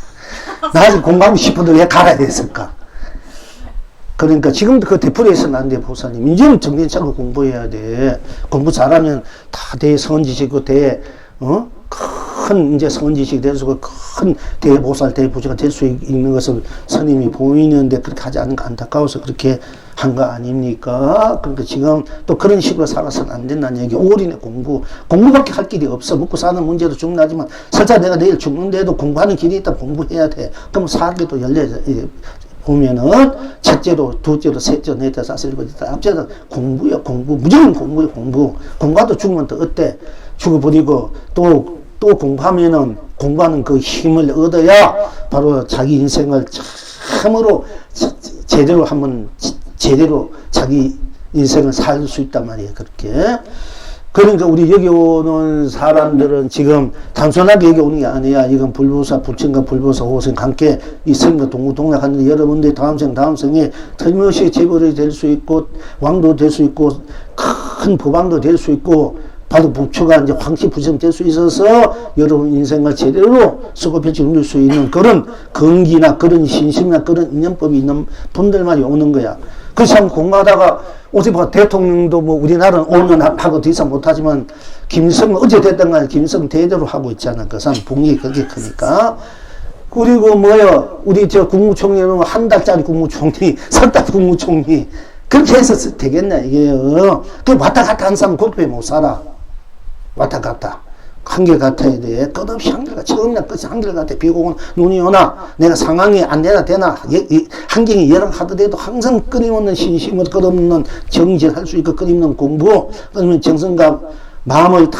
나 아직 공부하고 싶어도 왜 가야 됐을까? 그러니까 지금도 그 되풀이해서는 안 돼, 보살님. 이제는 정신 차리고 공부해야 돼. 공부 잘하면 다 대선지식이고 큰 이제 선지식이 될 수 있고 큰 대보살 대부지가 될 수 있는 것을 스님이 보이는데 그렇게 하지 않은 거 안타까워서 그렇게 한 거 아닙니까? 그러니까 지금 또 그런 식으로 살아서는 안 된다는 얘기. 올인의 공부밖에 할 길이 없어. 먹고 사는 문제도 중요하지만 설사 내가 내일 죽는데도 공부하는 길이 있다. 공부해야 돼. 그럼 살기도 보면은 첫째로, 둘째로, 셋째로, 넷째로, 다섯째로, 앞째로 공부야, 공부. 무조건 공부야, 공부. 공부하도 죽으면 또 어때? 죽어버리고 또 공부하면은 공부하는 그 힘을 얻어야 바로 자기 인생을 참으로 제대로 자기 인생을 살 수 있단 말이에요. 그렇게. 그러니까 우리 여기 오는 사람들은 지금 단순하게 여기 오는 게 아니야. 이건 불보사, 부처인가 불보사, 호생, 함께 이 스님과 동고동락하는데 여러분들이 다음 생에 틀림없이 재벌이 될 수 있고, 왕도 될 수 있고, 큰 법왕도 될 수 있고, 바로 부처가 이제 황씨 부처님 될 수 있어서 여러분 인생을 제대로 수고펼치 누릴 수 있는 그런 건기나 그런 신심이나 그런 인연법이 있는 분들만 오는 거야. 그래서 참 공부하다가 어제 봐 대통령도 뭐 우리나라는 5년 하고 더 이상 못하지만 김일성은 어제 됐던 거 아니야. 김일성 대대로 하고 있잖아. 그 사람 복력이 그렇게 크니까. 그리고 우리 저 국무총리는 한 달짜리 국무총리, 석 달 국무총리. 그렇게 해서 되겠나 이게요. 그 왔다 갔다 하는 사람은 골프에 못 살아. 왔다 갔다. 한결같아야 돼. 끝없이 한결같이. 처음이나 끝이 한결같아. 비가 오거나 눈이 오나 내가 상황이 안 되나 환경이 열악하더라도 항상 끊임없는 신심을 끝없는 정진할 수 있고 끊임없는 공부 그러면 정성과 마음을 다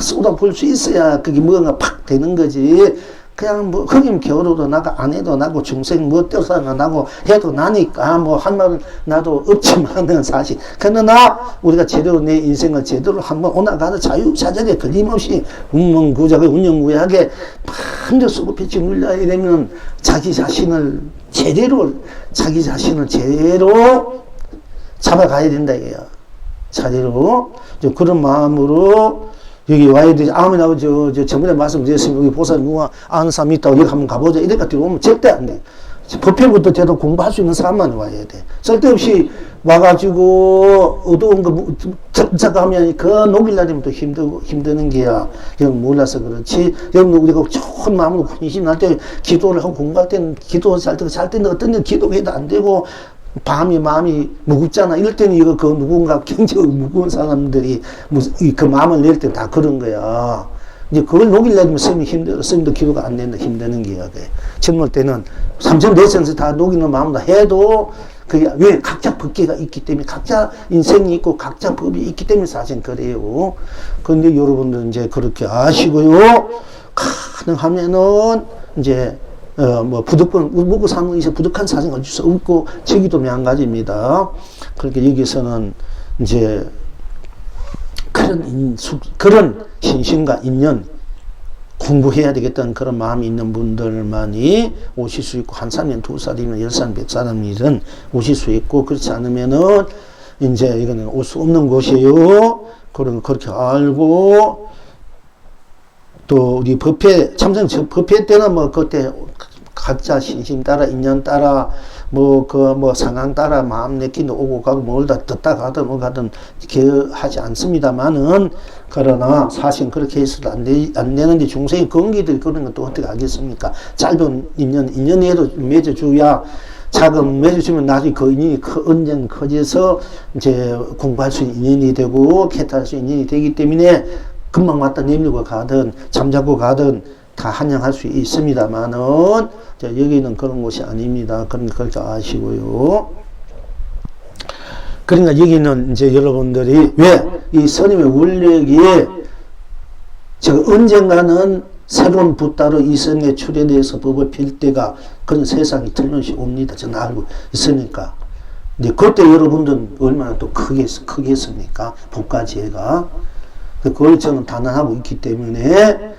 쏟아부을 수 있어야 그게 뭔가 팍 되는 거지. 그냥 뭐 흑임 겨울도 나고 안 해도 나고 중생 뭐 떠서나 나고 해도 나니까 뭐 한 말 나도 없지만은 사실 그러나 우리가 제대로 내 인생을 제대로 한번 오나가는 자유자재에 걸림없이 운명구작에 운영구약에 반드시 수급해치 물려야 되면 자기 자신을 제대로 잡아가야 된다 이게요. 자리로 그런 마음으로 여기 와야 되지. 아무나 저번에 말씀드렸으면 여기 보살 누가 아는 사람이 있다고 여기 한번 가보자 이렇게 들어오면 절대 안 돼. 법회부터 제대로 공부할 수 있는 사람만 와야 돼. 쓸데없이 와가지고 어두운 거 잠깐하면 그 녹일 날이면 또 힘드는 게야. 영 몰라서 그렇지. 영 우리가 좋은 마음으로 근심 날 때 기도를 하고 공부할 때는 기도 잘 때는 어떤 데 기도해도 안 되고 마음이 무겁잖아. 이럴 때는 이거 그 누군가 굉장히 무거운 사람들이 그 마음을 낼 때 다 그런 거야. 이제 그걸 녹일 내면 스님이 힘들어. 스님도 기도가 안 된다. 힘드는 게야. 젊을 때는 삼천대천에서 다 녹이는 마음으로 해도 그게 왜 각자 법계가 있기 때문에 각자 인생이 있고 각자 법이 있기 때문에 사실 그래요. 그런데 여러분들 이제 그렇게 아시고요. 가능하면은 이제 뭐 부득분 먹고 사는 것이 부득한 사정 어쩔 수 없고 저기도 마찬가지입니다. 그러니까 여기서는 이제 그런 신심과 인연 공부해야 되겠다는 그런 마음이 있는 분들만이 오실 수 있고 한 살이면 두 살이면 10살 100살이든 오실 수 있고 그렇지 않으면은 이제 이거는 올 수 없는 곳이에요. 그렇게 알고 또 우리 법회 참선 법회 때는 뭐 그때 각자 신심 따라 인연 따라 뭐 상황 따라 마음 내끼는 오고 가고 뭘 다 듣다 가든 뭐 가든 하지 않습니다만은 그러나 사실 그렇게 해서도 안 되는데 중생의 건기들 그런 것도 어떻게 하겠습니까? 짧은 인연이라도 맺어줘야 자금 맺어주면 나중에 그 인연이 언젠 커져서 이제 공부할 수 있는 인연이 되고 개탈할 수 있는 인연이 되기 때문에 금방 왔다 내밀고 가든 잠자고 가든 다 한양할 수 있습니다만은 여기는 그런 곳이 아닙니다. 그러니까 그렇게 아시고요. 그러니까 여기는 이제 여러분들이 왜 이 스님의 원력이 언젠가는 새로운 붓다로 이성에 출현해서 법을 필 때가 그런 세상이 틀림없이 옵니다. 저는 알고 있으니까. 근데 그때 여러분들은 얼마나 또 크겠습니까? 법가지혜가. 그걸 저는 단언하고 있기 때문에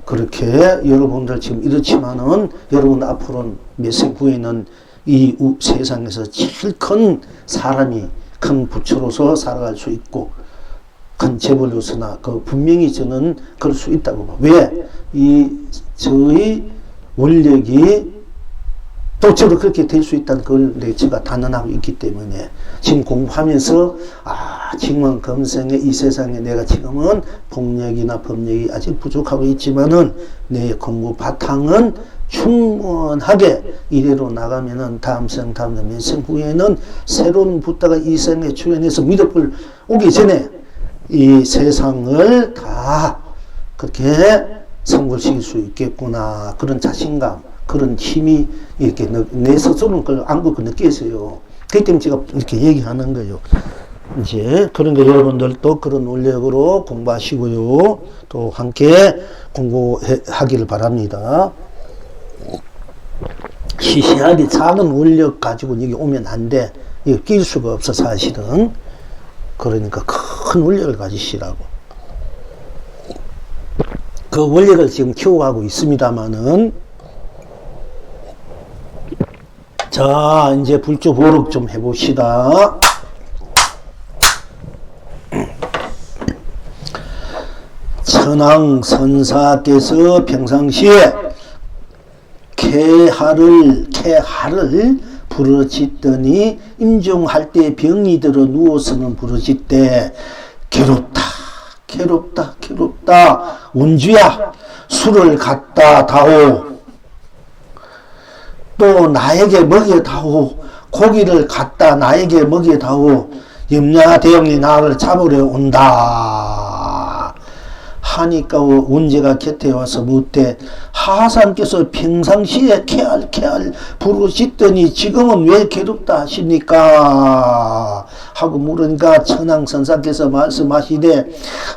그렇게 여러분들 지금 이렇지만은 여러분 앞으로는 몇 생 후에는 이 세상에서 제일 큰 사람이 큰 부처로서 살아갈 수 있고 큰 재벌로서나 분명히 저는 그럴 수 있다고 봐. 왜? 저의 원력이 또 저도 그렇게 될 수 있다는 걸 제가 단언하고 있기 때문에 지금 공부하면서 지금은 금생에 이 세상에 내가 지금은 복력이나 법력이 아직 부족하고 있지만은 내 공부 바탕은 충분하게 이대로 나가면은 다음 생 몇 생 후에는 새로운 붓다가 이 생에 출현해서 미륵불 오기 전에 이 세상을 다 그렇게 성불시킬 수 있겠구나 그런 자신감 그런 힘이 이렇게 내 스스로는 그걸 안고 느꼈어요. 그렇기 때문에 제가 이렇게 얘기하는 거예요. 이제 그런 거 여러분들도 그런 원력으로 공부하시고요. 또 함께 공부하기를 바랍니다. 시시하게 작은 원력 가지고 여기 오면 안 돼. 이거 낄 수가 없어 사실은. 그러니까 큰 원력을 가지시라고. 그 원력을 지금 키워가고 있습니다만은 자 이제 불주보록 좀 해봅시다. 천황선사께서 평상시에 개하를 부르짖더니 임종할 때 병이 들어 누워서는 부르짖되 괴롭다 운주야 술을 갖다 다오 또 나에게 먹여다오 고기를 갖다 나에게 먹여다오 염려대왕이 나를 잡으려 온다 하니까 운제가 곁에 와서 묻되 하사님께서 평상시에 캐알 부르짖더니 지금은 왜 괴롭다 하십니까 하고 물으니까 천황선사께서 말씀하시되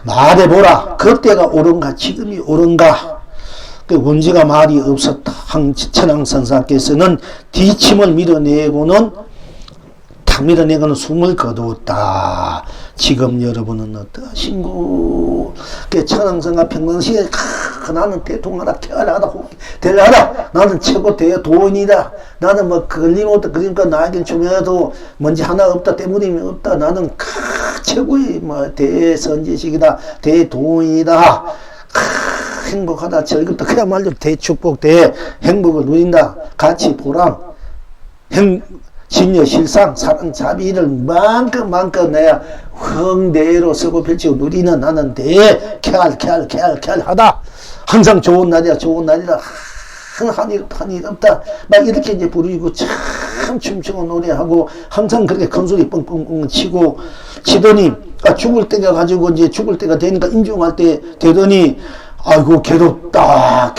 말해보라 그때가 옳은가 지금이 옳은가 그 원지가 말이 없었다. 천황선사께서는 뒤침을 밀어내고는 탁 밀어내고는 숨을 거두었다. 지금 여러분은 어떠하신고? 그 천황선사 평상시에 나는 대통하다, 태어나다, 대하다. 나는 최고 대도인이다. 나는 뭐 걸림없다. 그러니까 나에겐 중요해도 먼지 하나 없다. 때문이 없다. 나는 최고의 뭐 대선지식이다. 대도인이다. 행복하다. 즐겁다. 그야말로 대축복, 대행복을 누린다. 같이 보람, 진여 실상, 사랑, 자비를 만큼 내가 흥대로 쓰고 펼치고 누리는 나는 쾌활하다. 항상 좋은 날이야, 좋은 날이다. 한이 없다. 막 이렇게 이제 부르고 참 춤추고 노래하고 항상 그렇게 큰 소리 뻥뻥뻥 치더니 죽을 때가 가지고 이제 죽을 때가 되니까 인중할 때 되더니 아이고 괴롭다.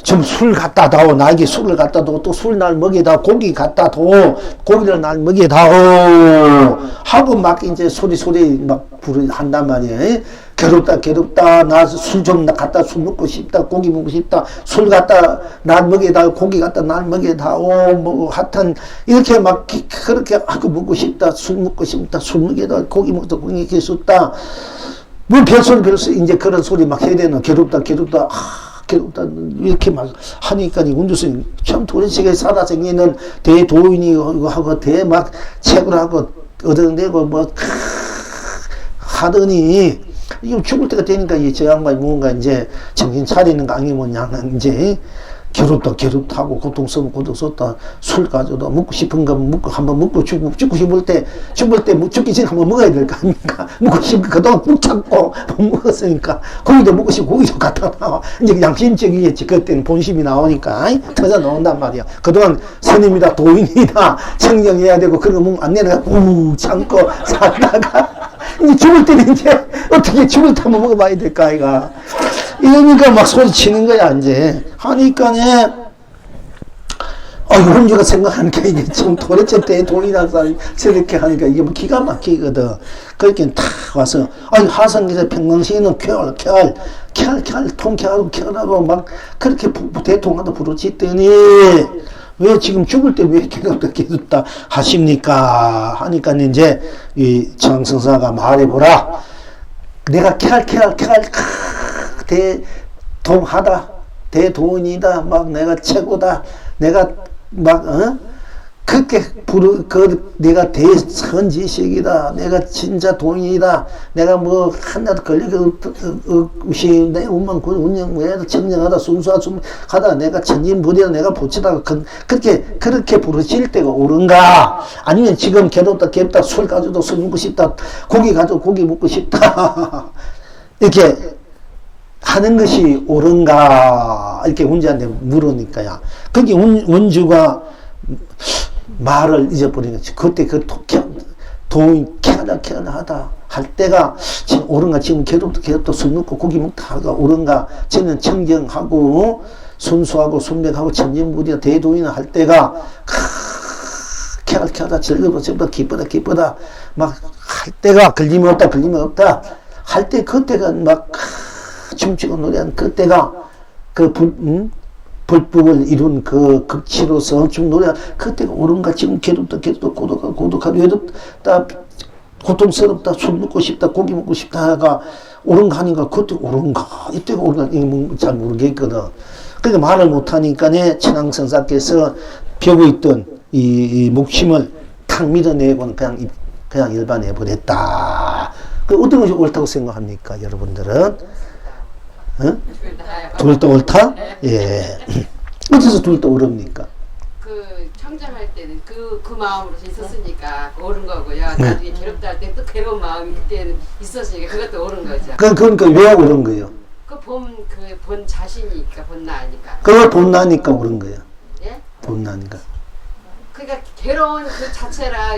좀 술 갖다 다오. 나에게 술을 갖다 도. 또 술 날 먹이다. 고기 갖다 도. 고기를 날 먹이다오. 하고 막 이제 소리 막 한단 말이에요. 괴롭다. 나 술 좀 갖다 술 먹고 싶다. 고기 먹고 싶다. 술 갖다 날 먹이다. 고기 갖다 날 먹이다오. 뭐 하여튼 이렇게 막 그렇게 하고 먹고 싶다. 술 먹고 싶다. 술 먹이다. 고기 먹다. 고기 먹고 싶다. 뭐 별소리 이제 그런 소리 막 해야 되는 괴롭다. 괴롭다 이렇게 막 하니까 운주스님 참 도련식에 살아생기는 대도인이 하고 대막 책을 하고 얻어내고 뭐 하더니 이거 죽을 때가 되니까 저 양반이 뭔가 이제 정신 차리는 거 아니면 이제 괴롭다 하고 고통스럽다 술 가져도 먹고 싶은 거 먹고 한번 먹고 죽고 싶을 때 죽기 전에 한번 먹어야 될 거 아닙니까? 먹고 싶은 그동안 꾹 참고 못 먹었으니까 고기도 먹고 싶고 고기도 갖다 나와 이제 양심적이겠지. 그때는 본심이 나오니까 터져 나온단 말이야. 그동안 스님이다 도인이다 청정해야 되고 그런 거 안 내려가 꾹 참고 살다가 이제 죽을 때는 이제 어떻게 죽을 때 한번 먹어봐야 될까 아이가. 이러니까 막 소리 치는 거야, 이제. 하니까네, 혼자가 생각하니까 이게 좀 도대체 대도인이라는 사람이 저렇게 하니까 이게 뭐 기가 막히거든. 그렇게 탁 와서, 하성기사 평강시에는 통쾌하고 막 그렇게 대통하다 부르짖더니, 왜 지금 죽을 때 왜 괴롭다 하십니까? 하니까 이제 이 천황선사가 말해보라. 내가 대통하다, 대도인이다, 막 내가 최고다, 내가 막, 그렇게 내가 대선지식이다, 내가 진짜 도인이다, 내가 뭐, 하나도 걸리고 없이, 내 운만 운영해도 청정하다, 순수하다, 내가 천진부리다, 내가 보치다, 그렇게 부르실 때가 옳은가? 아니면 지금 괴롭다, 술 가져도 술 먹고 싶다, 고기 가져도 고기 먹고 싶다, 이렇게, 하는 것이 옳은가 이렇게 원주한테 물으니까요. 그게 원주가 말을 잊어버린 거지. 그때 도인 캐나하다 할 때가 지금 옳은가. 지금 괴롭다 술 먹고 고기 먹다 하가 옳은가. 저는 청정하고 순수하고 순백하고 천진무리다 대도인을 할 때가 캐나다 즐겁다 기쁘다 막 할 때가 걸림이 없다 할 때 그때가 막 춤추고 노래한 그때가 불법을 이룬 그 극치로서 좀 노래한 그때가 옳은가. 지금 괴롭다 고독하다 외롭다 고통스럽다 술 먹고 싶다 고기 먹고 싶다가 옳은가 하니까 그때 옳은가 이때가 옳은가 이거 잘 모르겠거든. 그러니까 말을 못하니까 천황선사께서 벼고 있던 이 목심을 탁 밀어내고는 그냥 일반해버렸다. 그 어떤 것이 옳다고 생각합니까 여러분들은? 둘 다 옳다? 예. 어째서 둘 다 옳습니까? 청정할 때는 그 마음으로 있었으니까 옳은 거고요. 나중에 괴롭다 할 때 또 괴로운 마음이 그때는 있었으니까 그것도 옳은 거죠. 그러니까 왜 옳은 거예요? 본 자신이니까, 본나니까. 그걸 본나니까 옳은 거예요. 예? 본나니까. 그러니까 괴로운 그 자체라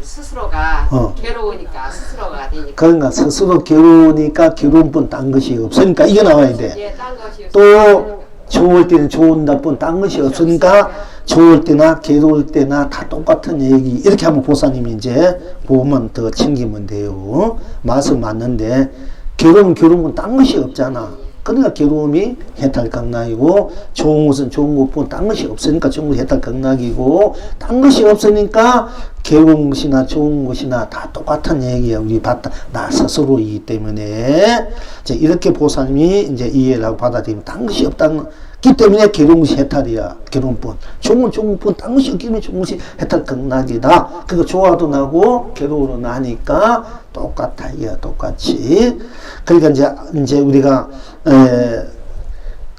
스스로가 괴로우니까 스스로가 되니까. 그러니까 스스로 괴로우니까 괴로운 뿐 딴 것이 없으니까 이게 나와야 돼. 예, 딴 것이 또 좋을 때는 좋은 나쁜 딴 것이 없으니까 좋을 때나 괴로울 때나 다 똑같은 얘기. 이렇게 하면 보사님이 이제 보면 더 챙기면 돼요. 맛은 맞는데 괴로운 딴 것이 없잖아. 그러니까 괴로움이 해탈극락이고, 좋은 것은 좋은 것뿐 딴 것이 없으니까 좋은 것이 해탈극락이고, 딴 것이 없으니까 괴로운 것이나 좋은 것이나 다 똑같은 얘기야. 우리 봤다. 나 스스로이기 때문에. 이제 이렇게 보살님이 이제 이해를 하고 받아들이면 딴 것이 없다는 기 때문에 괴로운 것이 해탈이야. 괴로움뿐. 좋은 건 좋은 것뿐 딴 것이 없기 때문에 좋은 것이 해탈극락이다. 그거 좋아도 나고 괴로워도 나니까 똑같아. 이야 똑같이. 그러니까 이제 우리가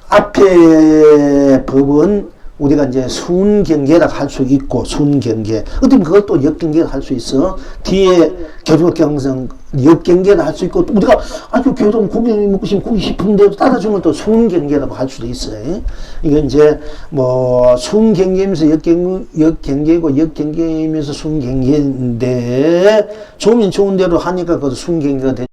앞에 법은 우리가 이제 순경계라 할 수 있고, 순경계. 어떻게 그것도 역경계라 할 수 있어. 뒤에 교조경성 역경계라 할 수 있고, 또 우리가 아주 교동 고기 먹고 싶으면 고기 싶은데도 따라주면 또 순경계라고 할 수도 있어요. 이건 이제 뭐 순경계면서 역경계고 역경계면서 순경계인데, 좋으면 좋은 대로 하니까 그것도 순경계가 되죠.